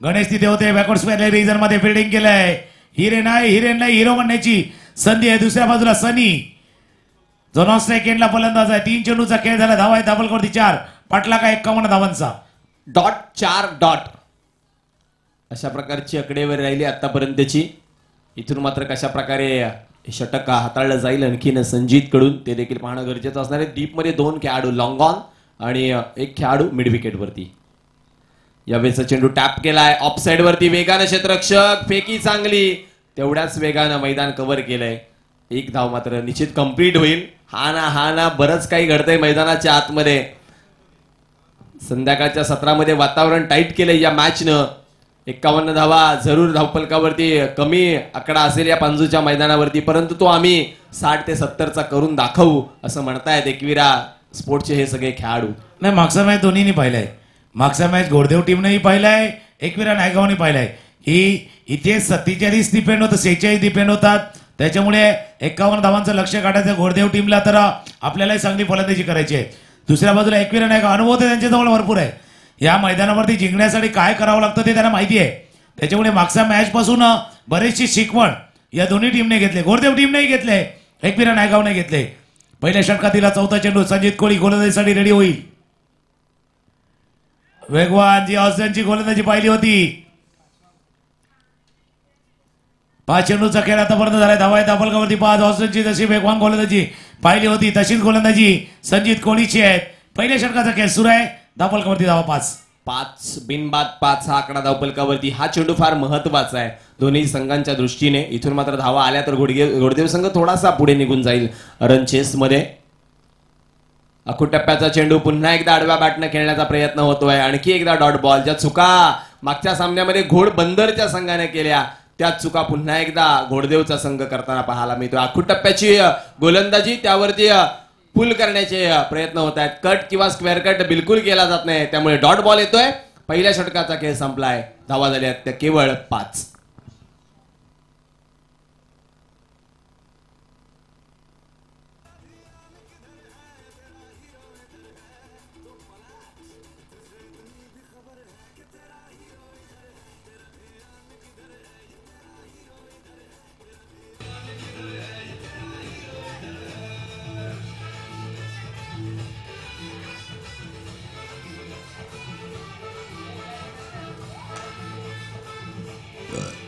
गणेश तिथे होते, बॅकवर्ड स्क्वेअर रिजन मध्ये फिल्डिंग केलंय. हिरेनला हिरो बनण्याची संधी आहे. दुसऱ्या बाजूला सनी जो नॉन स्ट्राइक एंडला फलंदाज आहे. 3 चेंडूचा खेळ झाला, धावा आहे धाबलवरती 4, पाटला का 51 धावांचा. डॉट 4 डॉट अशा प्रकारची आकडेवारी राहिली आतापर्यंतची. इथून मात्र कशा प्रकारे षटक हाताळलं जाईल आणखीन संजित कडून ते देखील पाहणं गरजेचं असणार आहे. डीप मध्ये 2 खेळाडू लॉंग ऑन आणि 1 खेळाडू मिड विकेट वरती. यावेळेचा चेंडू टॅप केलाय ऑफ साइड वरती, वेगानं क्षेत्ररक्षक, फेकी चांगली, तेवढ्याच वेगानं मैदान कव्हर केलंय. 1 धाव मात्र निश्चित कंप्लीट होईल. हा ना बरंच काही घडतंय मैदानाच्या आतमध्ये. संध्याकाळच्या सत्रामध्ये वातावरण टाईट केलं या मॅचनं. 51 धावा जरूर धावपलकावरती कमी आकडा असेल या पांजूच्या मैदानावरती, परंतु तो आम्ही 60 ते 70चा करून दाखवू असं म्हणतायत एकविरा स्पोर्टचे हे सगळे खेळाडू. नाही, मागचा मॅच दोन्हीनी पाहिलाय. मागचा मॅच घोडदेव टीमनेही पाहिलाय, एकविरा नायगावने पाहिलाय. ही इथे 47 डिपेंड होतं, 46 डिपेंड होतात. त्याच्यामुळे 51 धावांचं लक्ष काढायचं घोडदेव टीमला, तर आपल्यालाही चांगली फलंदाजी करायची आहे. दुसऱ्या बाजूला एकविरा नायगाव अनुभव तर त्यांच्याजवळ भरपूर आहे. या मैदानावरती जिंकण्यासाठी काय करावं लागतं ते त्यांना माहिती आहे. त्याच्यामुळे मागच्या मॅच पासून बरेचशी शिकवण या दोन्ही टीमने घेतले. घोडदेव टीमनेही घेतले, एकविरा नायगावने घेतले. पहिल्या षटकातील चौथा चेंडू संजित कोळी गोलंदाजीसाठी रेडी होईल. वेगवान जी ऑस्टनची गोलंदाजी पाहिली होती. 5 चेंडूचा खेळ आतापर्यंत झालाय. धावा आहे धावपलकावरती 5. ऑस्टनची जशी वेगवान गोलंदाजी पाहिली होती तशीच गोलंदाजी संजित कोहलीची आहे. पहिल्या षटकाचा खेळ सुरू आहे. धावपलकावरती धावा 5 बिनबाद 5 हा आकडा धावपलकावरती. हा चेंडू फार महत्वाचा आहे दोन्ही संघांच्या दृष्टीने. इथून मात्र धावा आल्या तर घोडदेव संघ थोडासा पुढे निघून जाईल रन चेस मध्ये. अखूट टप्प्याचा चेंडू पुन्हा एकदा आडव्या बॅटनं खेळण्याचा प्रयत्न होतोय. आणखी एकदा डॉट बॉल. ज्या चुका मागच्या सामन्यामध्ये घोडबंदरच्या संघाने केल्या त्याच चुका पुन्हा एकदा घोडदेवचा संघ करताना पाहायला मिळतो. अखूट टप्प्याची गोलंदाजी त्यावरती पुल करण्याचे प्रयत्न होत आहेत. कट किंवा स्क्वेअर कट बिलकुल केला जात नाही, त्यामुळे डॉट बॉल येतोय. पहिल्या षटकाचा खेळ संपलाय. धावा झाल्या त्या केवळ 5.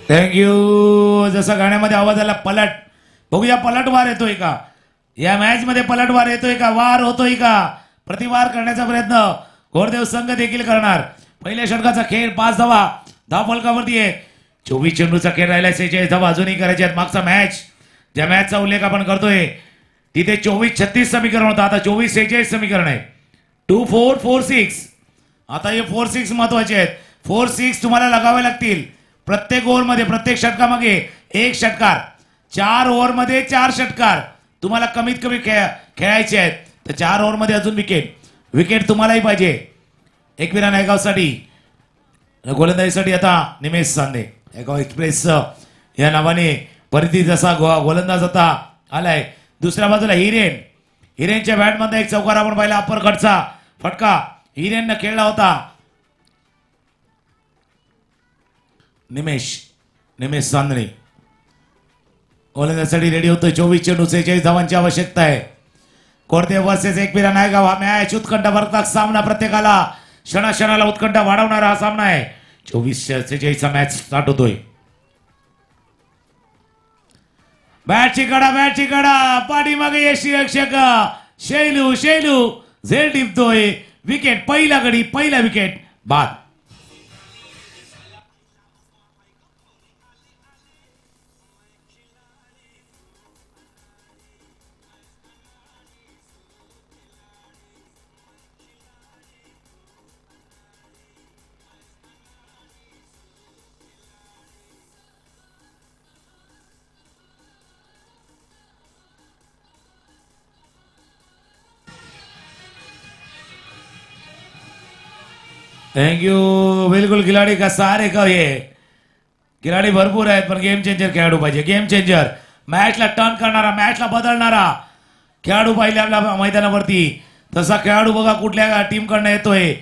थँक्यू. जसं गाण्यामध्ये आवाज आला पलट, बघूया पलटवार येतोय का या मॅच मध्ये. पलटवार येतोय का, वार होतोय का, प्रतिवार करण्याचा प्रयत्न घोडदेव संघ देखील करणार. पहिल्या षटकाचा खेळ 5 धावा धावपलकावरती आहे. 24 चेंडूचा खेळ राहिला. 46 धावा अजूनही करायचे आहेत. मागचा मॅच ज्या मॅचचा उल्लेख आपण करतोय तिथे 24-36 समीकरण होतं. आता 24-46 समीकरण आहे. 2-4, 4-6. आता हे 4-6 महत्वाचे आहेत. 4-6 तुम्हाला लगावे लागतील. प्रत्येक ओव्हरमध्ये, प्रत्येक षटकामागे 1 षटकार. 4 ओव्हरमध्ये 4 षटकार तुम्हाला कमीत कमी खेळायचे आहेत. तर 4 ओव्हरमध्ये अजून विकेट तुम्हालाही पाहिजे. एकविरा नायगावसाठी गोलंदाजीसाठी आता निमेश सांदे. नायगाव एक्सप्रेस या नावाने परिधी जसा गोलंदाज आता आलाय. दुसऱ्या बाजूला हिरेनच्या बॅटमध्ये एक चौकार आपण पाहिला. अप्पर कटचा फटका हिरेननं खेळला होता. निमेश चांदणे गोलंदाजीसाठी रेडी होतोय. 24 चेंडू 46 धावांची आवश्यकता आहे. घोडदेव वर्सेस एकविरा नायगाव हा मॅच उत्कंठाभरक सामना. प्रत्येकाला क्षणाला उत्कंठा वाढवणारा हा सामना आहे. 24-46 मॅच स्टार्ट होतोय. बॅटची कडा पाठीमागे यशी रक्षक शैलू झेल टिपतोय. विकेट, पहिला विकेट बाद. थँक्यू. बिलकुल खिलाडी का सारे का हे खिलाडी भरपूर आहेत, पण गेम चेंजर खेळाडू पाहिजे. गेम चेंजर, मॅचला टर्न करणारा, मॅचला बदलणारा खेळाडू पाहिजे आपल्या मैदानावरती. तसा खेळाडू बघा कुठल्या टीमकडनं येतोय.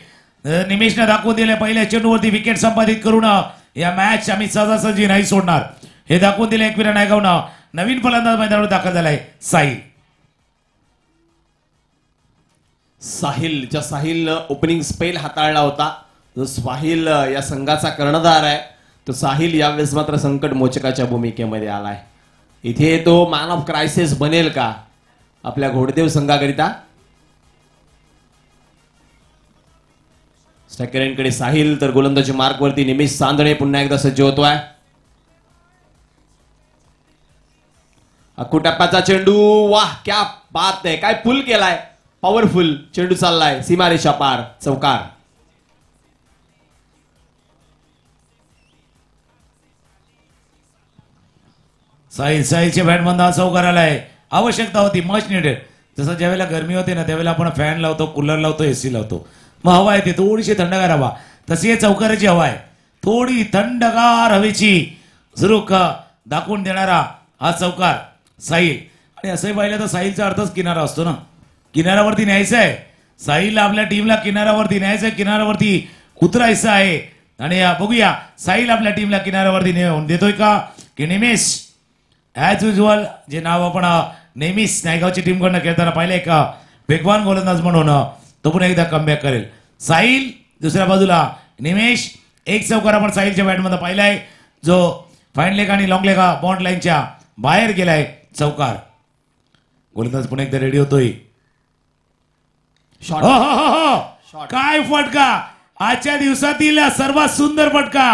निमेशने दाखवून दिले पहिल्या चेंडूवरती विकेट संपादित करून या मॅच आम्ही सहजासहजी नाही सोडणार हे दाखवून दिले एकविरा नायगावनं. नवीन फलंदाज मैदानावर दाखल झालाय साहिलनं ओपनिंग स्पेल हाताळला होता. जो साहिल या संघाचा कर्णधार आहे तो साहिल यावेळेस मात्र संकट मोचकाच्या भूमिकेमध्ये आलाय. इथे तो मॅन ऑफ क्रायसिस बनेल का आपल्या घोडदेव संघाकरिता. स्ट्रायकरकडे साहिल, तर गोलंदाजी मार्कवरती निमेश चांदणे पुन्हा एकदा सज्ज होतोय. अकुटप्पाचा चेंडू, वाह क्या बात आहे, काय पुल केलाय, पॉवरफुल चेंडू चाललाय सीमारेषा पार, चौकार. साहिलच्या बॅटमधून हा चौकार आलाय. आवश्यकता होती, मच निडेड. जसं ज्यावेळेला गरमी होते ना त्यावेळेला आपण फॅन लावतो, कूलर लावतो, एसी लावतो, मग हवा येते थोडीशी थंडगार हवा. तशी या चौकाराची हवा आहे, थोडी थंडगार हवेची झुरूक दाखवून देणारा हा चौकार साहिल. आणि असंही पाहिलं तर साहिलचा अर्थच किनारा असतो ना, किनाऱ्यावरती न्यायचं आहे साहिलला, आपल्या टीमला किनाऱ्यावरती न्यायचं आहे, किनाऱ्यावरती उतरायचं आहे. आणि बघूया साहिल आपल्या टीमला किनाऱ्यावरती नेऊन देतोय का की निमेश. ॲज युजल जे नाव आपण नेहमीच नायगावची टीमकडनं खेळताना पाहिलंय का, वेगवान गोलंदाज म्हणून तो पुन्हा एकदा कमबॅक करेल. साहिल दुसऱ्या बाजूला निमेश. एक चौकार आपण साहिलच्या बॅटमध्ये पाहिलाय, जो फाईन लेग आणि लॉंग लेग बॉन्ड लाईनच्या बाहेर गेलाय. चौकार. गोलंदाज पुन्हा एकदा रेडी होतोय. शॉट. हो हो हो हो, काय फटका, आजच्या दिवसातील सर्वात सुंदर फटका.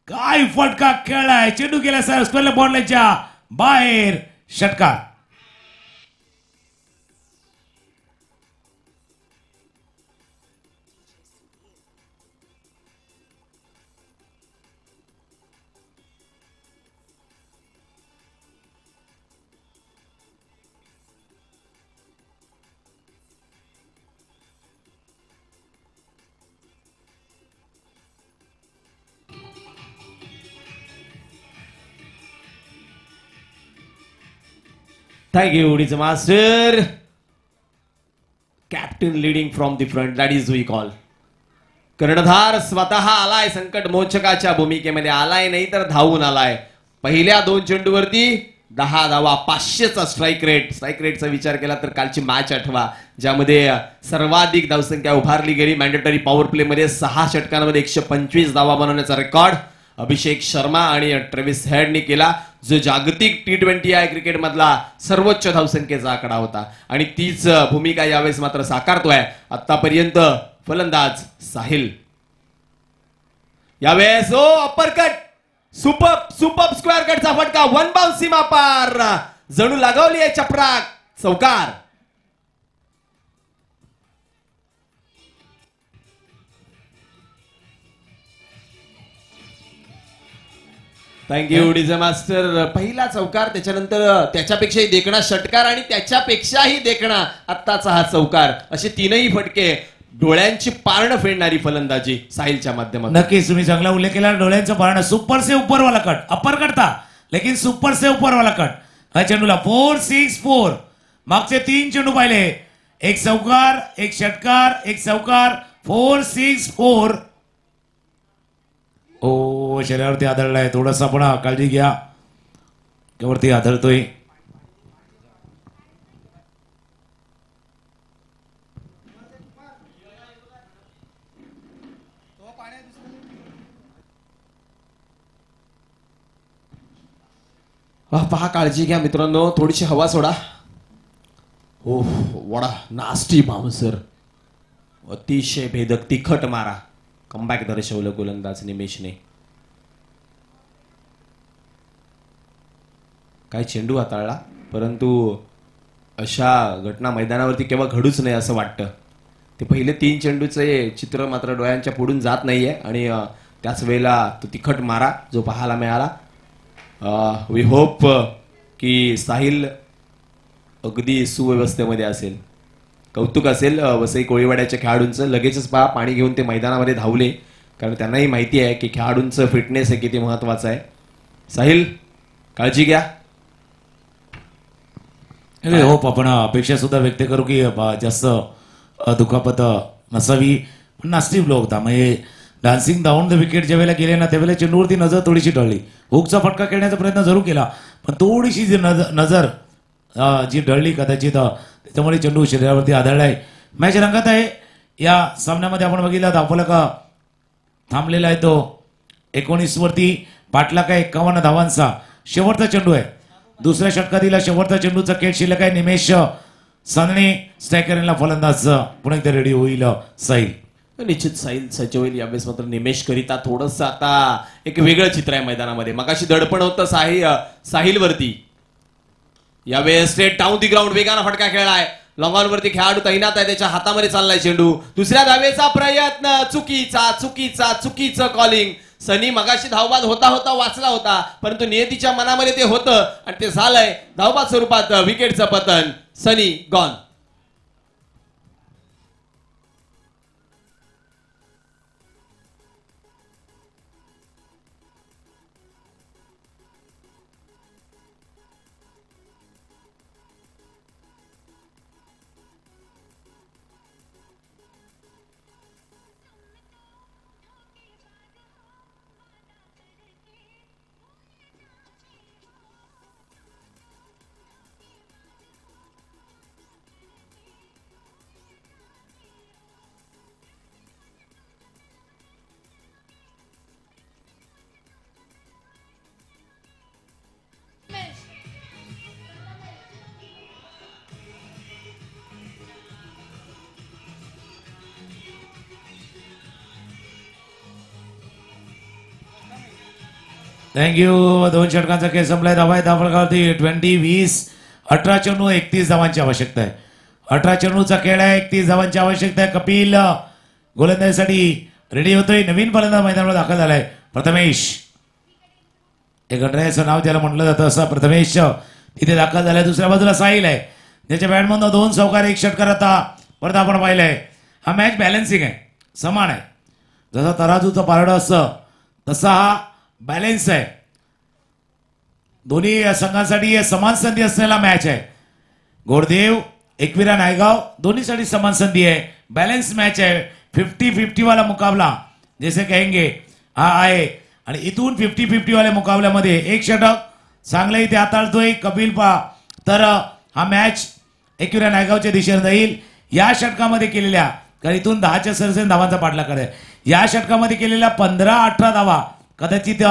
काय फटका खेळलाय, चेंडू गेला सर स्क्वेअर बॉन्ड लाईनच्या बाहेर. षटकार. Thank you, it's a master. Captain leading from the front, that is we call. कर्णधार स्वतः आलाय, संकट मोचकाच्या भूमिकेमध्ये आलाय, नाही तर धावून आलाय. पहिल्या 2 चेंडूवरती 10 धावा, 500चा स्ट्राईक रेटचा विचार केला तर कालची मॅच आठवा, ज्यामध्ये सर्वाधिक धावसंख्या उभारली गेली. मॅन्डेटरी पॉवर प्ले मध्ये 6 षटकांमध्ये 125 धावा बनवण्याचा रेकॉर्ड अभिषेक शर्मा आणि ट्रेव्हिस हेडने केला, जो जागतिक T20 क्रिकेट मधला सर्वोच्च धावसंख्येचा आकडा होता. आणि तीच भूमिका यावेळेस मात्र साकारतोय आतापर्यंत फलंदाज साहिल. यावेळेस अप्परकट, सुपर स्क्वेअर कटचा फटका, 1 बाउन्स सीमा पार, जणू लगावली आहे चपराक. चौकार. Thank you DJ master. पहिला चौकार, त्याच्यानंतर त्याच्यापेक्षाही देखणा षटकार आणि त्याच्यापेक्षाही देखणा आत्ताचा हा चौकार, असे 3ही फटके डोळ्यांची पारणं फेडणारी फलंदाजी साहिलच्या माध्यमातून. नक्कीच तुम्ही चांगला उल्लेख केला, डोळ्यांचं पारणं. सुपर से ऊपर वाला कट, अपर कट था लेकिन सुपर से ऊपर वाला कट. हा चेंडूला 4-6-4. मागचे 3 चेंडू पाहिले, एक चौकार, एक षटकार, एक चौकार, 4-6-4. ओ शरीरावरती आदळलाय, थोडंसं आपण काळजी घ्या, वरती आदळतोय. पहा, काळजी घ्या मित्रांनो, थोडीशी हवा सोडा. ओह वडा, नास्टी बाउन्सर, अतिशय भेदक तिखट मारा. कमबॅक दर्शवलं गोलंदाज निमेशने. काय चेंडू हाताळला, परंतु अशा घटना मैदानावरती केव्हा घडूच नाही असं वाटतं. ते पहिले 3 चेंडूचे चित्र मात्र डोळ्यांच्या पुढून जात नाहीये आणि त्याच वेळेला तो तिखट मारा जो पाहायला मिळाला. वी होप की साहिल अगदी सुव्यवस्थेमध्ये असेल. कौतुक असेल वसई कोळीवाड्याच्या खेळाडूंचं. लगेचच पहा, पाणी घेऊन ते मैदानामध्ये धावले, कारण त्यांनाही माहिती आहे की खेळाडूंचं फिटनेस हे किती महत्वाचं आहे. साहिल, काळजी घ्या. होप आपण अपेक्षा सुद्धा व्यक्त करू की जास्त दुखापत नसावी. पण नास्टी ब्लो होता, म्हणजे डान्सिंग डाऊन द विकेट ज्या वेळेला गेले ना त्यावेळेला चेंडूवरती नजर थोडीशी टळली. हुकचा फटका खेळण्याचा प्रयत्न जरूर केला, पण थोडीशी जी नजर जी डळली कदाचित, त्याच्यामुळे चेंडू शरीरावरती आदळलाय. मॅच रंगात आहे. या सामन्यामध्ये आपण बघितलं धावफलक थांबलेला आहे तो 19 वरती. पाटला काय 51 धावांचा शेवटचा चेंडू आहे. दुसऱ्या षटकातील शेवटचा चेंडूचा खेळ शिल्लक आहे. निमेश सानणे स्ट्रायकरला फलंदाज पुन्हा एकदा रेडी होईल साहिल. निश्चित साहिल सज्ज होईल यावेळेस. मात्र निमेश करिता थोडंसं आता एक वेगळं चित्र आहे मैदानामध्ये. मगाशी दडपण होतं साहिल वरती, यावेळेस स्ट्रेट डाऊन दी ग्राउंड वेगानं फटका खेळलाय. लॉंगॉन वरती खेळाडू तैनात आहे, त्याच्या हातामध्ये चाललाय चेंडू. दुसऱ्या धावेचा प्रयत्न, चुकीचं कॉलिंग. सनी मगाशी धावबाद होता होता वाचला होता, परंतु नियतीच्या मनामध्ये ते होतं आणि ते झालंय धावबाद स्वरूपात विकेटचं पतन. सनी गॉन. थँक्यू. 2 षटकांचा खेळ संपलाय. धावाय धावलगावती 20-20. 18 चेंडू 31 धावांची आवश्यकता आहे. 18 चेंडूचा खेळ आहे. 31 धावांची आवश्यकता आहे. कपिल गोलंदाजीसाठी रेडी होतोय. नवीन फलंदाज मैदानावर दाखल झालाय प्रथमेश. एक गणरायाचं नाव ज्याला म्हटलं जातं असा प्रथमेश तिथे दाखल झालाय. दुसऱ्या बाजूला साहिल आहे ज्याच्या बॅटमधून 2 चौकार 1 षटकार आता परत आपण पाहिलंय. हा मॅच बॅलन्सिंग आहे, समान आहे. जसं तराजूचं पारडं असतं तसा हा बॅलेन्स आहे. दोन्ही संघांसाठी समान संधी असलेला मॅच आहे. गोरदेव एकविरा नायगाव दोन्हीसाठी समान संधी आहे. बॅलेन्स मॅच आहे. 50-50 वाला मुकाबला जैसे कहेंगे हा आहे. आणि इथून 50-50 वाल्या मुकाबल्यामध्ये 1 षटक चांगलं इथे हाताळतोय कपिल पा. तर हा मॅच एकविरा नायगावच्या दिशेने जाईल. या षटकामध्ये केलेल्या, कारण इथून 10च्या सरसेन धावांचा पाठलाग आहे, या षटकामध्ये केलेल्या 15-18 धावा कदाचित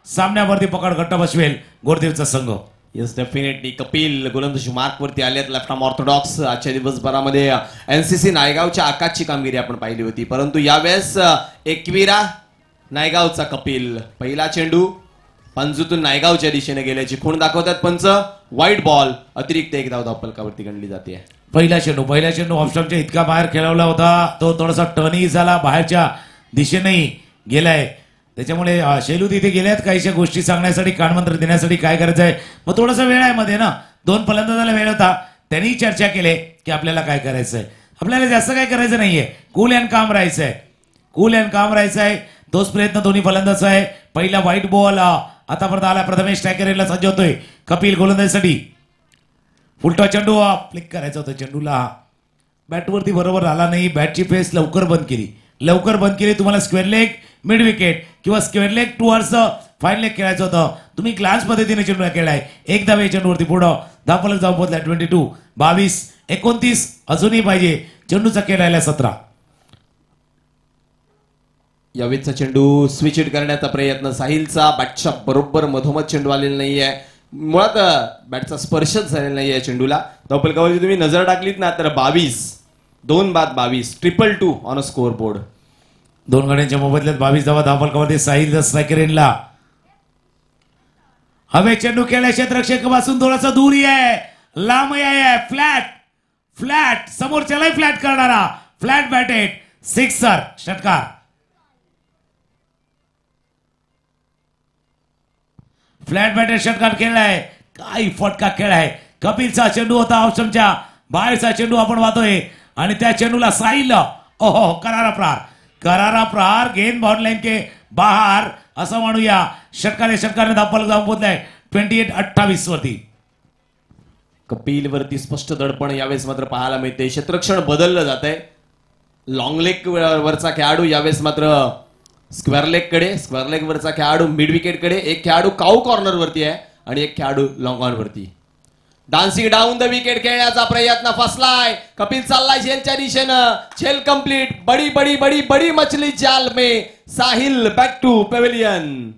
सामन्यावरती पकड घट्ट बसवेल गोरदेवचा संघ. येस, डेफिनेटली कपिल गोलंदाजी मार्क वरती आलेत. Left arm Orthodox. आजच्या दिवसभरामध्ये एनसीसी नायगावच्या आकाशची कामगिरी आपण पाहिली होती, परंतु यावेळेस एकविरा नायगावचा कपिल. पहिला चेंडू पंजूतून नायगावच्या दिशेने गेल्याची खूण दाखवतात पंच. White ball. अतिरिक्त 1 धाव धावफलकावरती गणली जाते. पहिला चेंडू ऑफस्टॉपच्या इतका बाहेर खेळवला होता, तो थोडासा टर्नही झाला, बाहेरच्या दिशेनेही गेलाय. त्याच्यामुळे शेलू तिथे गेल्यात काहीशा गोष्टी सांगण्यासाठी, कानमंत्र देण्यासाठी. काय करायचं आहे मग थोडासा वेळ आहे मध्ये ना. 2 फलंदाजाला वेळ होता, त्यांनी चर्चा केली की आपल्याला काय करायचं आहे. आपल्याला जास्त काय करायचं नाहीये, कूल अँड काम राहायचं आहे. कूल अँड काम राहायचं आहे. तोच प्रयत्न दोन्ही फलंदाज आहे. पहिला व्हाईट बॉल आतापर्यंत आला. प्रथमेश स्ट्रायकरला सज्ज होतोय कपिल गोलंदाजीसाठी. फुलटा चेंडू फ्लिक करायचा होता. चेंडूला बॅटवरती बरोबर आला नाही. बॅटची फेस लवकर बंद केली. तुम्हाला स्क्वेअर लेग मिड विकेट किंवा square leg towards fine leg खेळायचं होतं. तुम्ही ग्लास पद्धतीने चेंडूला खेळाय. एक धावे चेंडूवरती पुढं धावफलक जाऊन पोहोचलाय. 22, 22, 29 अजूनही पाहिजे. चेंडूचा खेळ राहिला 17. यावेळीचा चेंडू स्विच इट करण्याचा प्रयत्न साहिलचा. बॅटच्या बरोबर मधोमध चेंडू आलेला नाहीये. मुळात बॅटचा स्पर्शच झालेला नाहीये चेंडूला. धावफलकावरती तुम्ही नजर टाकलीत ना तर 22, 2 बाद 22, 222 ऑन अ स्कोअर बोर्ड. 2 गड्यांच्या मोबदल्यात 22 धावा धावफलकावरती साहिल स्ट्रायकर इनला. हवे चेंडू खेळल्या क्षेत्ररक्षकापासून थोडासा दूर आहे, लांब आहे. फ्लॅट समोरच्यालाही फ्लॅट करणारा फ्लॅट बॅटेड सिक्सर षटकार. फ्लॅट बॅटेड षटकार खेळलाय. काय फटका खेळ आहे. कपिलचा चेंडू होता ऑप्शनच्या बाहेरचा चेंडू आपण वाहतोय आणि त्या चेंडूला साहिल ओहो करारा प्रहार गेंद बाउंड लाइन के बाहर असं म्हणूया. षटकाने धावफलक जाऊन पोहोचलाय 28-28 वरती. कपिल वरती स्पष्ट दडपण यावेळेस मात्र पाहायला मिळते. क्षेत्ररक्षण बदललं जात आहे. लॉंग लेग वरचा खेळाडू यावेळेस मात्र स्क्वेअर लेग वरचा खेळाडू मिड विकेट कडे. एक खेळाडू काऊ कॉर्नर वरती आहे आणि एक खेळाडू लॉंग ऑन वरती. डान्सिंग डाऊन द विकेट खेळण्याचा प्रयत्न फसलाय. कपिल चाललाय झेलच्या दिशेनं. झेल कंप्लीट. बडी बडी बडी बडी मछली जाल में. Sahil back to pavilion.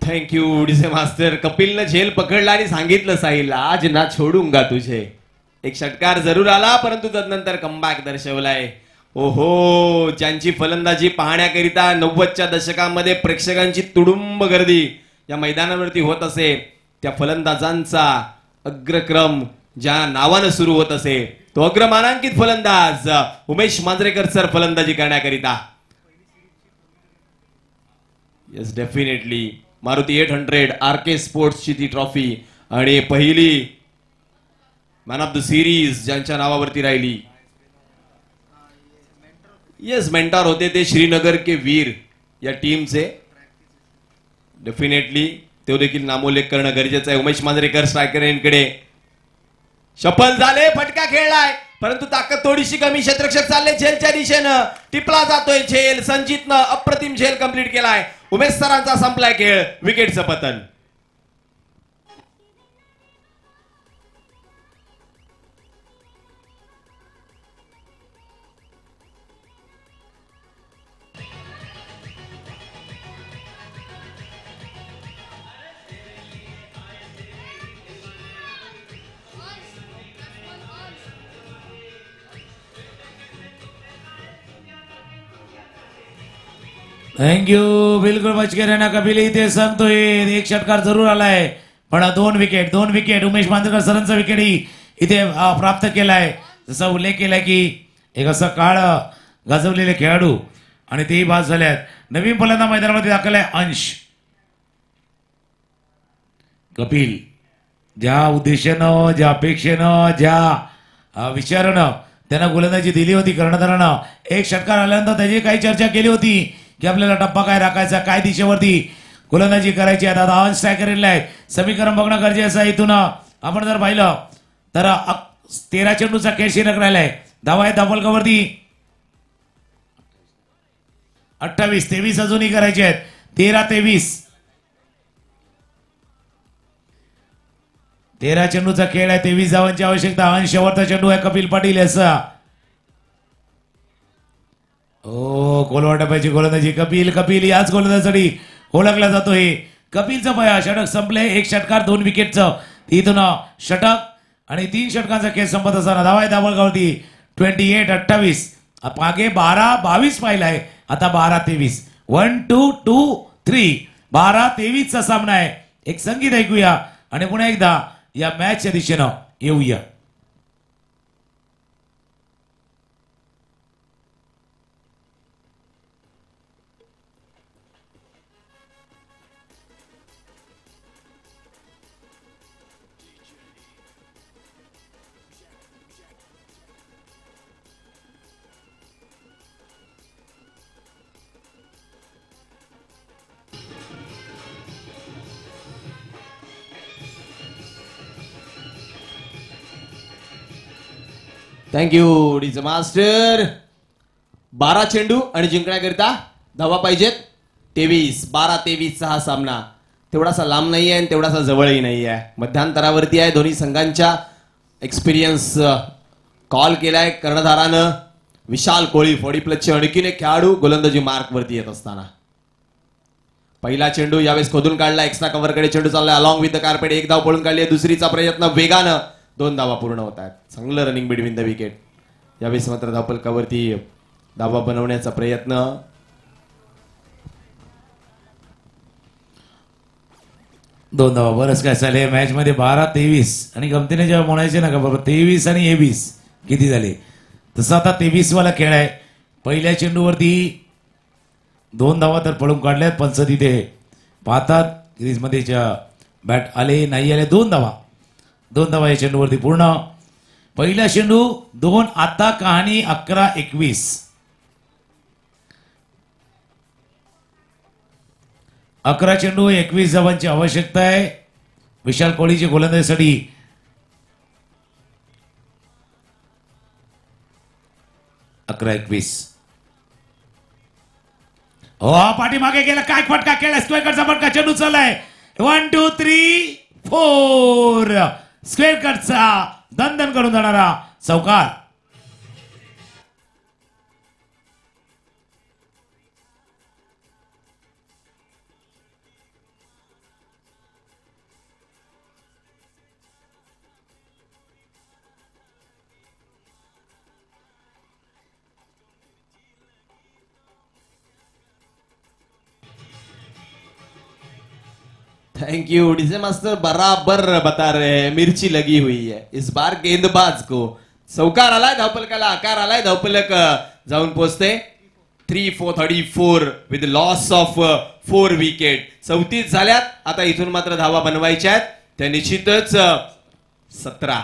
Thank you DJ master. कपिलनं झेल पकडला आणि सांगितलं साहिल, आज ना छोडूंगा तुझे. एक षटकार जरूर आला, परंतु तदनंतर कमबॅक दर्शवलाय. ओहो, ज्यांची फलंदाजी पाहण्याकरिता 90च्या दशकामध्ये प्रेक्षकांची तुडुंब गर्दी या मैदानावरती होत असे, त्या फलंदाजांचा अग्रक्रम ज्या नावानं सुरू होत असे, तो अग्रमानांकित फलंदाज उमेश मांजरेकर सर फलंदाजी करण्याकरिता. येस, डेफिनेटली मारुती 800 RK स्पोर्ट्सची ती ट्रॉफी आणि पहिली मॅन ऑफ द सिरीज ज्यांच्या नावावरती राहिली. येस, मेंटॉर होते ते श्रीनगर के वीर या टीमचे. डेफिनेटली तो देखील नामोल्लेख करणं गरजेचं आहे. उमेश मांजरेकर स्ट्रायकर यांकडे सफल झाले, फटका खेळलाय, परंतु ताकद थोडीशी कमी. क्षेत्ररक्षक चालले झेलच्या दिशेनं, टिपला जातोय झेल. संजितनं अप्रतिम झेल कंप्लीट केलाय. उमेश सरांचा संपलाय खेळ, विकेटचं पतन. थँक्यू. बिलकुल मचकेर यांना कपिल इथे सांगतोय एक षटकार जरूर आलाय, पण 2 विकेट उमेश मांजरेकर सरांचा विकेटही इथे प्राप्त केलाय. जसा उल्लेख केलाय की एक असं काळ गाजवलेले खेळाडू आणि तेही बाद झाल्यात. नवीन फलंदाज मैदानामध्ये दाखल आहे अंश. कपिल ज्या उद्देशानं, ज्या अपेक्षेनं, ज्या विचारानं त्यांना गोलंदाजी दिली होती कर्णधारानं, एक षटकार आल्यानंतर त्याची काही चर्चा केली होती की आपल्याला टप्पा काय राखायचा, काय दिशेवरती गोलंदाजी करायची. आता अंश स्ट्रायकर आहे, समीकरण बघणं गरजेचं आहे. इथून आपण जर पाहिलं तर 13 चेंडूचा खेळ शिल्लक राहिलाय. धावा आहे धापलकावरती 28, 23 अजूनही करायचे आहेत. 13-23, 13 चेंडूचा खेळ आहे, 23 धावांची आवश्यकता. अंश शेवटचा चेंडू आहे कपिल पाटील याचा. ओ कोलवाटापायची गोलंदाजी कपिल याच गोलंदाजीसाठी ओळखला जातोय. कपिलचं षटक संपले. एक षटकार 2 विकेटचं. इथून षटक आणि 3 षटकांचा खेळ संपत असताना धावा आहे दाबळगावरती 28-28. मागे 12-22 पाहिलाय, आता 12-23. 1, 2, 2, 3 12-23चा सामना आहे. एक संगीत ऐकूया आणि पुन्हा एकदा या मॅचच्या दिशेनं येऊया. Thank you DJ master. 12 चेंडू आणि जिंकण्याकरिता धावा पाहिजेत 23. 12-23चा हा सामना तेवढासा लांब नाही आहे आणि तेवढासा जवळही नाही आहे, मध्यांतरावरती आहे. दोन्ही संघांच्या एक्सपिरियन्स कॉल केलाय कर्णधारानं. विशाल कोळी 40+ आणखीन एक खेळाडू गोलंदाजी मार्क वरती येत असताना पहिला चेंडू यावेळेस खोदून काढला. एक्स्ट्रा कव्हरकडे चेंडू चाललाय अलॉंग विथ द कार्पेट. 1 धाव पळून काढली. दुसरीचा प्रयत्न वेगानं. 2 धावा पूर्ण होत आहेत. चांगलं रनिंग बिटवीन द विकेट. यावेळेस मात्र धावफलकावरती धावा बनवण्याचा प्रयत्न. दोन धावा बरंच काय झाले मॅच मध्ये. 12-23 आणि गमतीने जेव्हा म्हणायचे ना का बाबा 23 आणि 23 किती झाले, तसं आता 23 वाला खेळ आहे. पहिल्या चेंडूवरती 2 धावा तर पळून काढल्यात. पंच तिथे पाहतात क्रीजमध्ये बॅट आले नाही आले. 2 धावा या चेंडूवरती पूर्ण. पहिला चेंडू 2. आता कहाणी 11-21. 11 चेंडू 21 धावांची आवश्यकता आहे विशाल कोळीची गोलंदाजीसाठी. 11-21. हो पाठीमागे गेला. काय फटका केला. स्क्वेअर फटका. चेंडू चाललाय 1, 2, 3, 4. स्क्वेअर कटचा दणदण करून जाणारा चौकार. थैंक यू डीजे मास्टर, बराबर बता रहे हैं, मिर्ची लगी हुई है इस बार गेंदबाज को. चौकार आलाय धावपलकाला, आकार आलाय, धावपलक जाऊन पोहोचते 3-4-34 विथ लॉस ऑफ 4 विकेट. 34 झाल्यात. आता इथून मात्र धावा बनवायच्या आहेत त्या निश्चितच 17.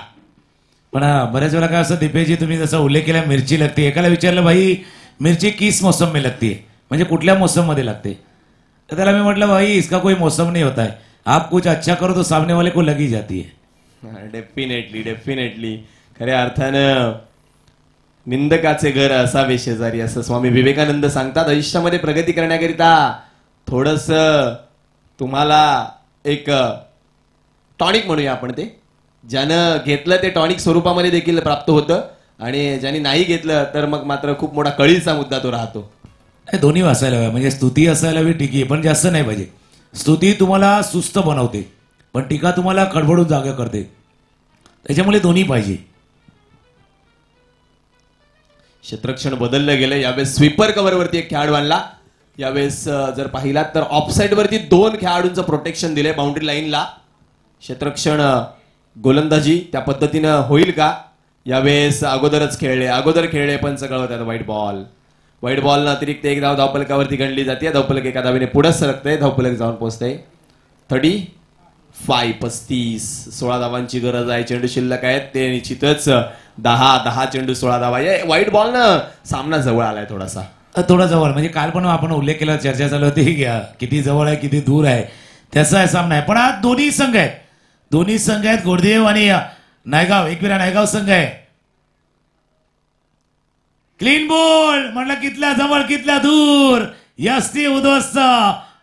पण बऱ्याच वेळा काय असं दिपेजी, तुम्ही जसा उल्लेख केला मिरची लगती, एकाला विचारलं भाई मिरची किस मौसम में लगती है, म्हणजे कुठल्या मौसम मध्ये लागते. तर त्याला मी म्हटलं भाई इसका कोई मौसम नहीं होता है, आप कुछ अच्छा करो तो सामने वाले को लगी जाती है. डेफिनेटली खऱ्या अर्थानं निंदकाचे घर असावे शेजारी, असं स्वामी विवेकानंद सांगतात. आयुष्यामध्ये प्रगती करण्याकरिता थोडस तुम्हाला एक टॉनिक म्हणूया आपण, ते ज्यानं घेतलं ते टॉनिक स्वरूपामध्ये देखील प्राप्त होतं, आणि ज्याने नाही घेतलं तर मग मात्र खूप मोठा कळीचा मुद्दा तो राहतो. हे दोन्ही असायला हवं, म्हणजे स्तुती असायला हवी, टीकी पण जास्त नाही पाहिजे. स्तुती तुम्हाला सुस्त बनवते, पण टीका तुम्हाला खडबडून जागा करते, त्याच्यामुळे दोन्ही पाहिजे. क्षेत्रक्षण बदललं गेलं. यावेळेस स्वीपर कव्हरवरती एक खेळाडू आणला. यावेळेस जर पाहिलात तर ऑफसाईड वरती 2 खेळाडूंचं प्रोटेक्शन दिलंय बाउंड्री लाईनला. क्षेत्रक्षण गोलंदाजी त्या पद्धतीनं होईल का? यावेळेस अगोदर खेळले पण कळवतात व्हाईट बॉल अतिरिक्त एक धाव धावपलकावरती गणली जाते. धावपलक एका धावेने पुढे सरकते, धावपलक जाऊन पोहोचते 35. 16 धावांची गरज आहे. चेंडू शिल्लक आहेत ते निश्चितच 10 चेंडू 16 धावा. व्हाईट बॉल ना सामना जवळ आलाय थोडासा. थोडा जवळ, म्हणजे काल पण आपण उल्लेख केला, चर्चा चालू होती किती जवळ आहे किती दूर आहे, त्याचा आहे सामना आहे. पण आज दोन्ही संघ आहेत, गोडदेव आणि नायगाव, एकविरा नायगाव संघ आहे. क्लीन बॉल म्हटलं, कितल्या जवळ कितल्या दूर, यस्ती उद्ध्वस्त,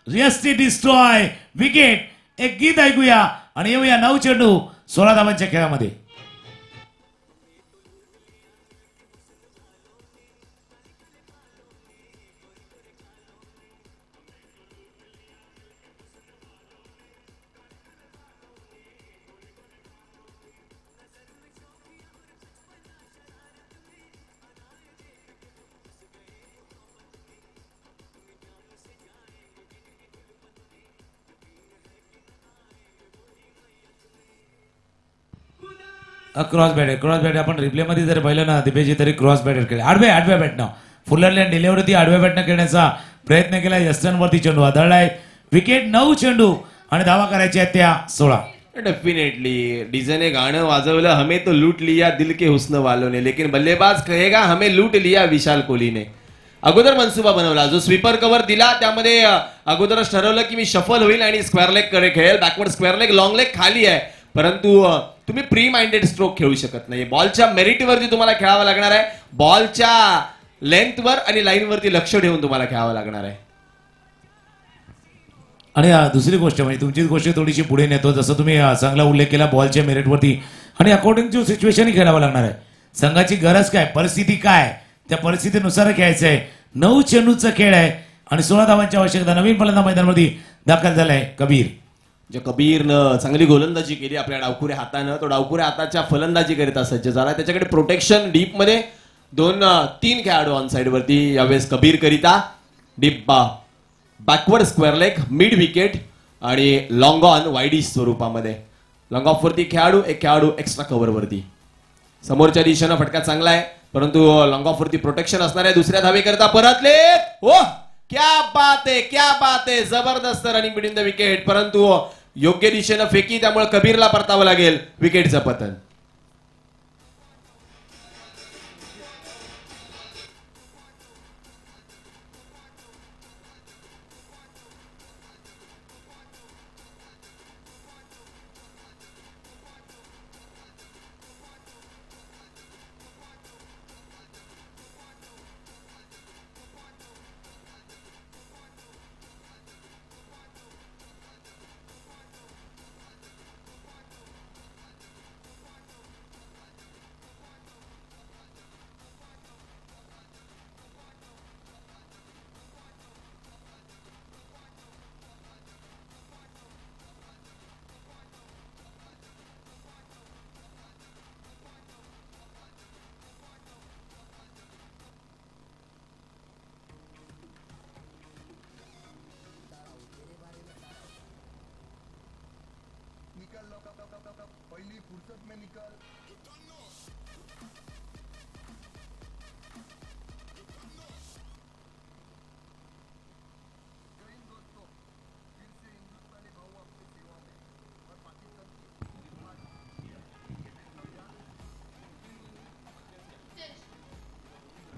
यस्ती डिस्ट्रॉय, विकेट. एक गीत ऐकूया आणि येऊया 9 चेंडू 16 धावांच्या खेळामध्ये. क्रॉस बॅट आपण रिप्ले मध्ये जर पाहिलं ना दिपेजी, तरी क्रॉस बॅट केले. आडव्या बॅटनं फुलरली आणि डिलेवरती आडव्या बॅटनं खेळण्याचा प्रयत्न केला. यस्टनवरती चेंडू आदळलाय. विकेट 9 चेंडू आणि धावा करायच्या आहेत त्या 16. डेफिनेटली डीजेने गाणं वाजवलं, हमें तो लूट लिया दिल के हुस्न वालों ने, लेकिन बल्लेबाज कहेगा हमें लूट लिया विशाल कोहलीने. अगोदर मनसुबा बनवला, जो स्वीपर कव्हर दिला त्यामध्ये अगोदरच ठरवलं की मी शफल होईल आणि स्क्वेअर लेग कडे खेळेल. Backward square leg, long leg खाली आहे, परंतु तुम्ही प्री माइंडेड स्ट्रोक खेळू शकत नाही. बॉलच्या मेरिटवरती तुम्हाला खेळावं लागणार आहे. बॉलच्या लेंथवर आणि लाईनवरती लक्ष ठेवून तुम्हाला खेळावं लागणार आहे. आणि दुसरी गोष्ट म्हणजे तुमची गोष्ट थोडीशी पुढे नेतो, जसं तुम्ही चांगला उल्लेख केला बॉलच्या मेरिटवरती, आणि अकॉर्डिंग टू सिच्युएशन खेळावं लागणार आहे. संघाची गरज काय, परिस्थिती काय, त्या परिस्थितीनुसार खेळायचं आहे. 9 चेंडूचा खेळ आहे आणि 16 धावांची आवश्यकता. नवीन फलंदाज मैदानामध्ये दाखल झालाय कबीर. जे कबीरनं चांगली गोलंदाजी केली आपल्या डावखुऱ्या हातानं, तो डावखुऱ्या हाताच्या फलंदाजी करिता सज्ज झाला. त्याच्याकडे प्रोटेक्शन डीप मध्ये 2-3 खेळाडू ऑन साइड वरती. यावेळेस कबीर करिता deep backward square leg, mid wicket आणि लॉंग ऑन वाईडिश स्वरूपामध्ये. लॉंग ऑफ वरती एक खेळाडू एक्स्ट्रा कव्हर वरती. समोरच्या दिशेनं फटका चांगला आहे, परंतु लॉंग ऑफ वरती प्रोटेक्शन असणार आहे. दुसऱ्या धावे करता परतले. क्या बात है, जबरदस्त रनिंग बिटवीन द विकेट, परंतु योग्य दिशेनं फेकी, त्यामुळे कबीरला परतावं लागेल. विकेटचं पतन.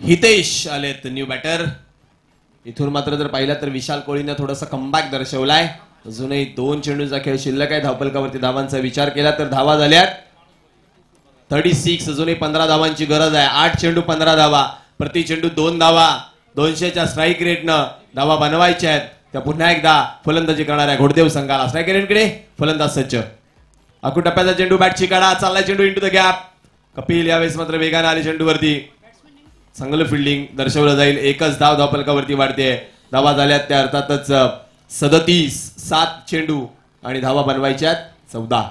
हितेश आलेत न्यू बॅटर. इथून मात्र जर पाहिलं तर विशाल कोळीने थोडासा कमबॅक दर्शवलाय. अजूनही 2 चेंडूचा खेळ शिल्लक आहे. धावपलकावरती धावांचा विचार केला तर धावा झाल्यात 36. अजूनही 15 धावांची गरज आहे. 8 चेंडू 15 धावा. प्रति चेंडू 2 धावा. 200च्या स्ट्राईक रेटनं धावा बनवायच्या आहेत. त्या पुन्हा एकदा फलंदाजी करणाऱ्या घोडदेव संघाला. स्ट्राईक रेटकडे फलंदाज सज्ज. अकू टप्प्याचा चेंडू बॅटची काढा. चाललाय चेंडू इंटू द गॅप. कपिल यावेळेस मात्र वेगाने आले चेंडूवरती. चांगलं फिल्डिंग दर्शवलं जाईल. एकच धाव धावपलकावरती वाढते. धावा झाल्यात त्या अर्थातच 37. 7 चेंडू आणि धावा बनवायच्यात 14.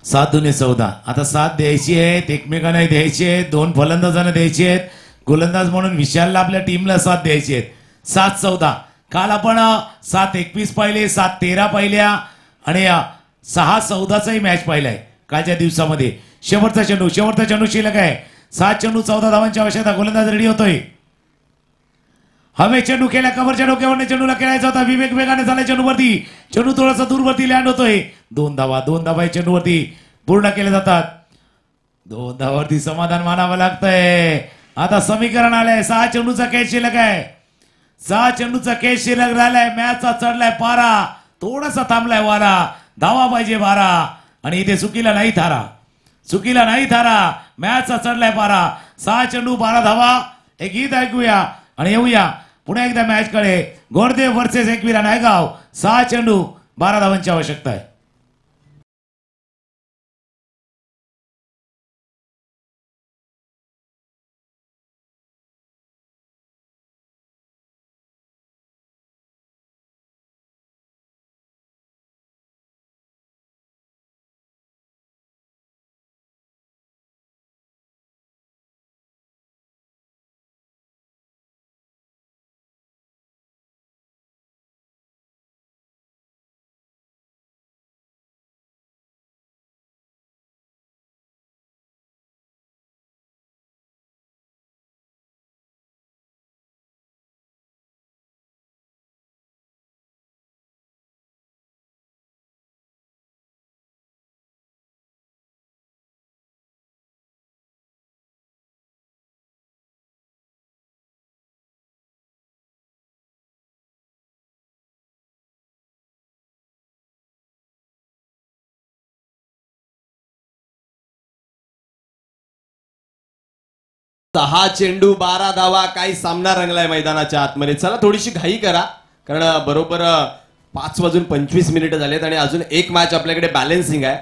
7 दुने 14. आता 7 द्यायची आहेत, एकमेकांना द्यायची आहेत, 2 फलंदाजांना द्यायची आहेत. गोलंदाज म्हणून विशालला आपल्या टीमला 7 द्यायची आहेत. 7-14. काल आपण 7-21 पाहिले, 7-13 पाहिल्या आणि 6-14चाही मॅच पाहिलाय कालच्या दिवसामध्ये. शेवटचा चेंडू शिल्लक आहे. 7 चेंडू 14 धावांची आवश्यकता. गोलंदाज रेडी होतोय. हवे चेंडू केला. कव्हरच्या डोक्यावर चेंडूला खेळायचा होता. विवेक वेगाने झाला चेंडूवरती. चेंडू थोडासा दूरवरती लँड होतोय. 2 धावा चेंडूवरती पूर्ण केले जातात. 2 धावावरती समाधान मानावं लागतंय. आता समीकरण आलंय. 6 चेंडूचा कॅच शिल्लक आहे. 6 चेंडूचा कॅच शिल्लक राहिलाय. मॅचचा चढलाय पारा. थोडासा थांबलाय वारा. धावा पाहिजे 12 आणि इथे चुकीला नाही थारा. मॅचचा चढलाय पारा. 6 चेंडू 12 धावा. एक गीत ऐकूया आणि येऊया पुन्हा एकदा मॅच कडे. घोडदेव वर्सेस एकविरा नायगाव. 6 चेंडू 12 धावांची आवश्यकता आहे. सहा चेंडू 12 धावा. काही सामना रंगलाय मैदानाच्या आतमध्ये. चला थोडीशी घाई करा कारण बरोबर 5:25 झालेत आणि अजून एक मॅच आपल्याकडे बॅलन्सिंग आहे.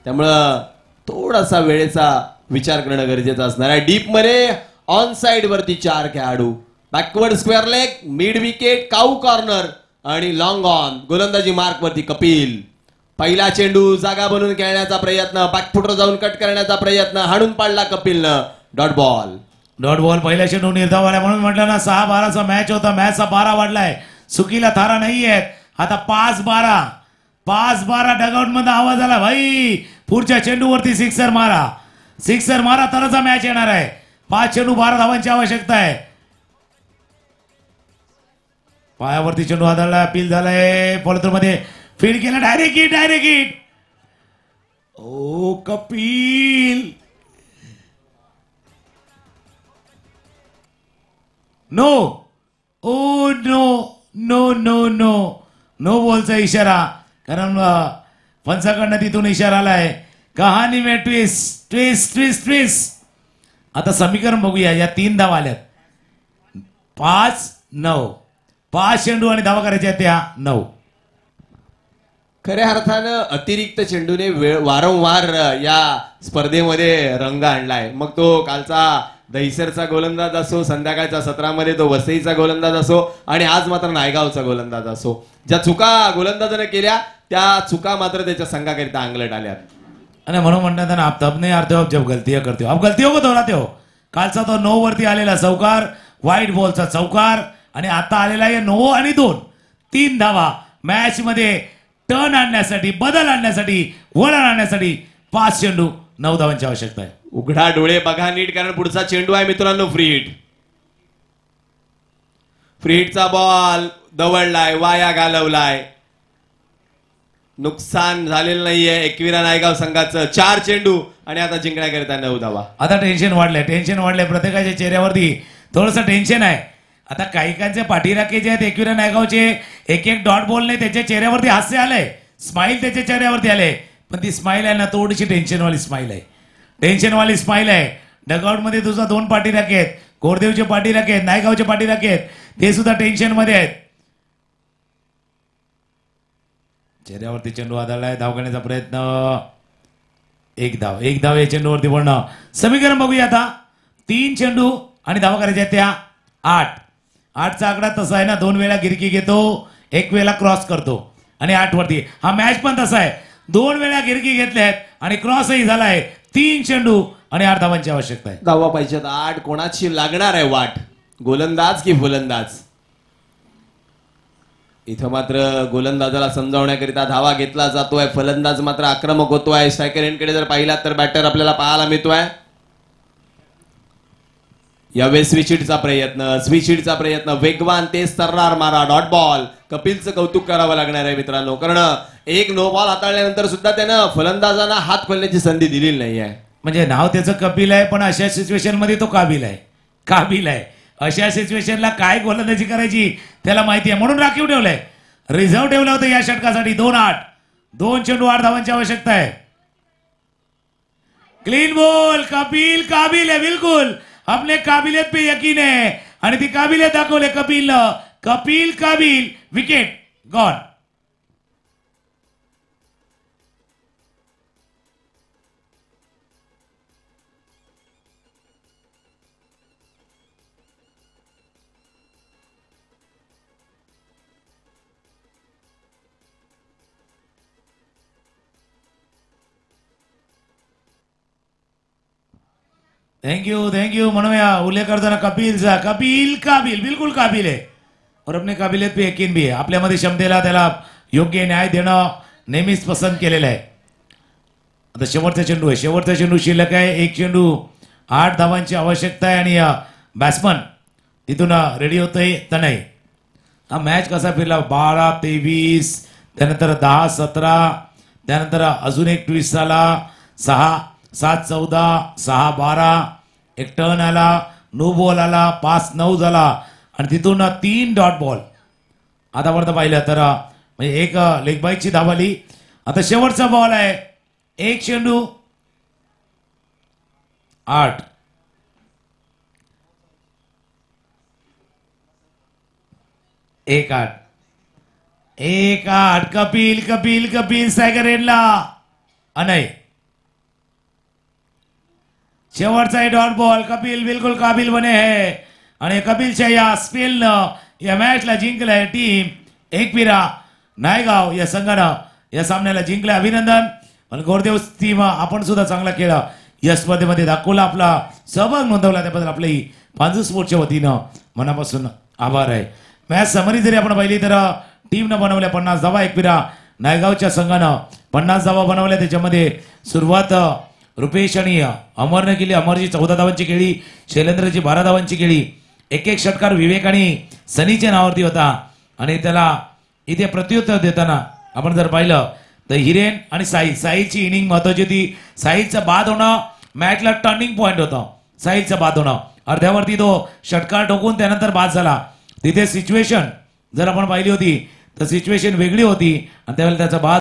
त्यामुळं थोडासा वेळेचा विचार करणं गरजेचं असणार आहे. डीप मध्ये ऑन साइड वरती 4 खेळाडू. Backward square leg, mid wicket, cow corner आणि लॉंग ऑन. गोलंदाजी मार्क वरती कपिल. पहिला चेंडू जागा बनवून खेळण्याचा प्रयत्न. बॅकफुटर जाऊन कट करण्याचा प्रयत्न. हाणून पाडला कपिलनं. Dot ball. पहिला चेंडू निर्धाव आला म्हणून म्हटलं ना 6-12चा मॅच होता. मॅचचा 12 वाढलाय. सुकीला थारा नाहीये. आता 5-12 डगआउट मध्ये आवाज आला भाई. पुढच्या चेंडूवरती सिक्सर मारा तरच मॅच येणार आहे. 5 चेंडू 12 धावांची आवश्यकता आहे. पायावरती चेंडू आदळला. अपील झालाय. पॉलिथ्रो मध्ये फील्ड केला. Direct hit. ओ कपिल. नो बॉलचा इशारा. कारण पंचाकडनं तिथून इशारा आलाय. कहाणी में ट्विस्ट. आता समीकरण बघूया. या 3 धावा आल्यात. 5-9. 5 चेंडू आणि धावा करायच्या त्या 9. खऱ्या अर्थानं अतिरिक्त चेंडूने वारंवार या स्पर्धेमध्ये रंग आणलाय. मग तो कालचा दहिसरचा गोलंदाज असो, संध्याकाळच्या सत्रामध्ये तो वसईचा गोलंदाज असो आणि आज मात्र नायगावचा गोलंदाज असो. ज्या चुका गोलंदाजाने केल्या त्या चुका मात्र त्याच्या संघाकरिता अंगलट आल्यात. आणि म्हणून म्हणतात ना आप तब नहीं हारते हो जब गलतियां करते हो. अब गलतियों को दोहराते हो. कालचा तो 9 वरती आलेला चौकार, व्हाईट बॉलचा चौकार आणि आता आलेला आहे 9 आणि 2. 3 धावा. मॅच मध्ये टर्न आणण्यासाठी, बदल आणण्यासाठी, वळण आणण्यासाठी 5 चेंडू 9 धावांची आवश्यकता आहे. उघडा डोळे बघा नीट, कारण पुढचा चेंडू आहे मित्रांनो फ्री हिट. फ्री हिटचा बॉल दवडलाय, वाया घालवलाय, नुकसान झालेलं नाहीये एकविरा नायगाव संघाचं. 4 चेंडू आणि आता जिंकण्याकरिता 9 धावा. आता टेन्शन वाढलंय प्रत्येकाच्या चेहऱ्यावरती थोडंसं टेन्शन आहे. आता काहीकांचे पाठीराखे जे आहेत एकविरा नायगावचे, एक डॉट बॉलने त्याच्या चेहऱ्यावरती हास्य आलंय, स्माईल त्याच्या चेहऱ्यावरती आले, पण ती स्माईल आहे ना थोडीशी टेन्शनवाली स्माईल आहे. टेन्शनवाली स्माईल आहे. डगआउट मध्ये तुझा 2 पाठीराखे आहेत, कोरदेवचे पाठीराखे आहेत, नायगावचे पाठीराखे आहेत, ते सुद्धा टेन्शन मध्ये आहेत. चेहऱ्यावरती चेंडू आदळलाय, धाव घेण्याचा प्रयत्न, एक धाव या चेंडूवरती पडणं. समीकरण बघूया आता. 3 चेंडू आणि धावा करायच्या त्या 8चा आकडा तसा आहे ना, 2 वेळा गिरकी घेतो, 1 वेळा क्रॉस करतो आणि 8 वरती. हा मॅच पण तसा आहे, 2 वेळा गिरकी घेतल्यात आणि क्रॉसही झालाय. 3 चेंडू आणि 8 धावांची आवश्यकता आहे. धावा पाहिजेत 8. कोणाची लागणार आहे वाट, गोलंदाज की फलंदाज? इथं मात्र गोलंदाजाला समजावण्याकरिता धावा घेतला जातोय, फलंदाज मात्र आक्रमक होतोय. स्ट्रायकर एंडकडे जर पाहिला तर बॅटर आपल्याला पाहायला मिळतोय. यावेळेस स्विचिटचा प्रयत्न, वेगवान तेज तर्रार मारा, डॉट बॉल. कपिलचं कौतुक करावं लागणार आहे मित्रांनो, कारण एक नो बॉल हाताळल्यानंतर सुद्धा त्यानं फलंदाजांना हात खोलण्याची संधी दिलेली नाहीये. म्हणजे नाव त्याचं कपिल आहे, पण अशा सिच्युएशन मध्ये तो काबिल आहे. अशा सिच्युएशनला काय गोलंदाजी करायची त्याला माहिती आहे, म्हणून राखीव ठेवलंय, रिझर्व्ह ठेवलं होतं या षटकासाठी. 2 चेंडू 8 धावांची आवश्यकता आहे. Clean ball. कपिल काबिल है, बिल्कुल अपने काबिलियत पे यकीन है आणि ती काबिलियत दाखवले कपिलनं. कपिल काबिल, विकेट गॉन. थैंक यू म्हणूया उल्लेख करताना कपिलचा. कपिल काबिल, बिल्कुल काबिल है और अपने काबिलियत पे यकीन भी है. आपल्यामध्ये क्षमतेला त्याला योग्य न्याय देणं नेहमीच पसंत केलेलं आहे. आता शेवटचा चेंडू शिल्लक आहे. 1 चेंडू 8 धावांची आवश्यकता आहे आणि बॅट्समन तिथून रेडी होतोय तनय. हा मॅच कसा फिरला, 12-23, त्यानंतर 10-17, त्यानंतर अजून एक ट्विस्ट आला, 7-14, 6-12, एक टर्न आला, नो बॉल आला, 5-9 झाला आणि तिथून 3 डॉट बॉल. आतापर्यंत पाहिलं तर म्हणजे एक लेग बाईची धाव आली. आता शेवटचा बॉल आहे, 1 चेंडू 8. एक आठ. कपिल सॅगरेनला अनय. शेवटचा डॉट बॉल. कपिल बिल्कुल काबिल बने है आणि कपिलच्या या स्पेलनं या मॅचला जिंकलाय टीम एकविरा नायगाव या संघानं या सामन्याला जिंकलं. अभिनंदन. पण गोरदेव टीम आपण सुद्धा चांगला खेळा या स्पर्धेमध्ये दाखवला, आपला सहभाग नोंदवला, त्याबद्दल आपली पांजू स्पोर्टच्या वतीनं मनापासून आभार आहे. मॅच समरी जरी आपण पाहिली तर टीमनं बनवल्या 50 धावा, एकविरा नायगावच्या संघानं 50 धावा बनवल्या. त्याच्यामध्ये सुरुवात रुपेश आणि अमरने केली. अमरची 14 धावांची केली, शैलेंद्रची 12 धावांची केली. एक षटकार विवेक आणि सनीच्या नावावरती होता आणि त्याला इथे प्रत्युत्तर देताना आपण जर पाहिलं तर हिरेन आणि साहिलची इनिंग महत्वाची होती. साहिलचं बाद होणं मॅचला टर्निंग पॉइंट होतं. साहिलचं बाद होणं, अर्ध्यावरती तो षटकार ठोकून त्यानंतर बाद झाला. तिथे सिच्युएशन जर आपण पाहिली होती तर सिच्युएशन वेगळी होती आणि त्यावेळेला त्याचा बाद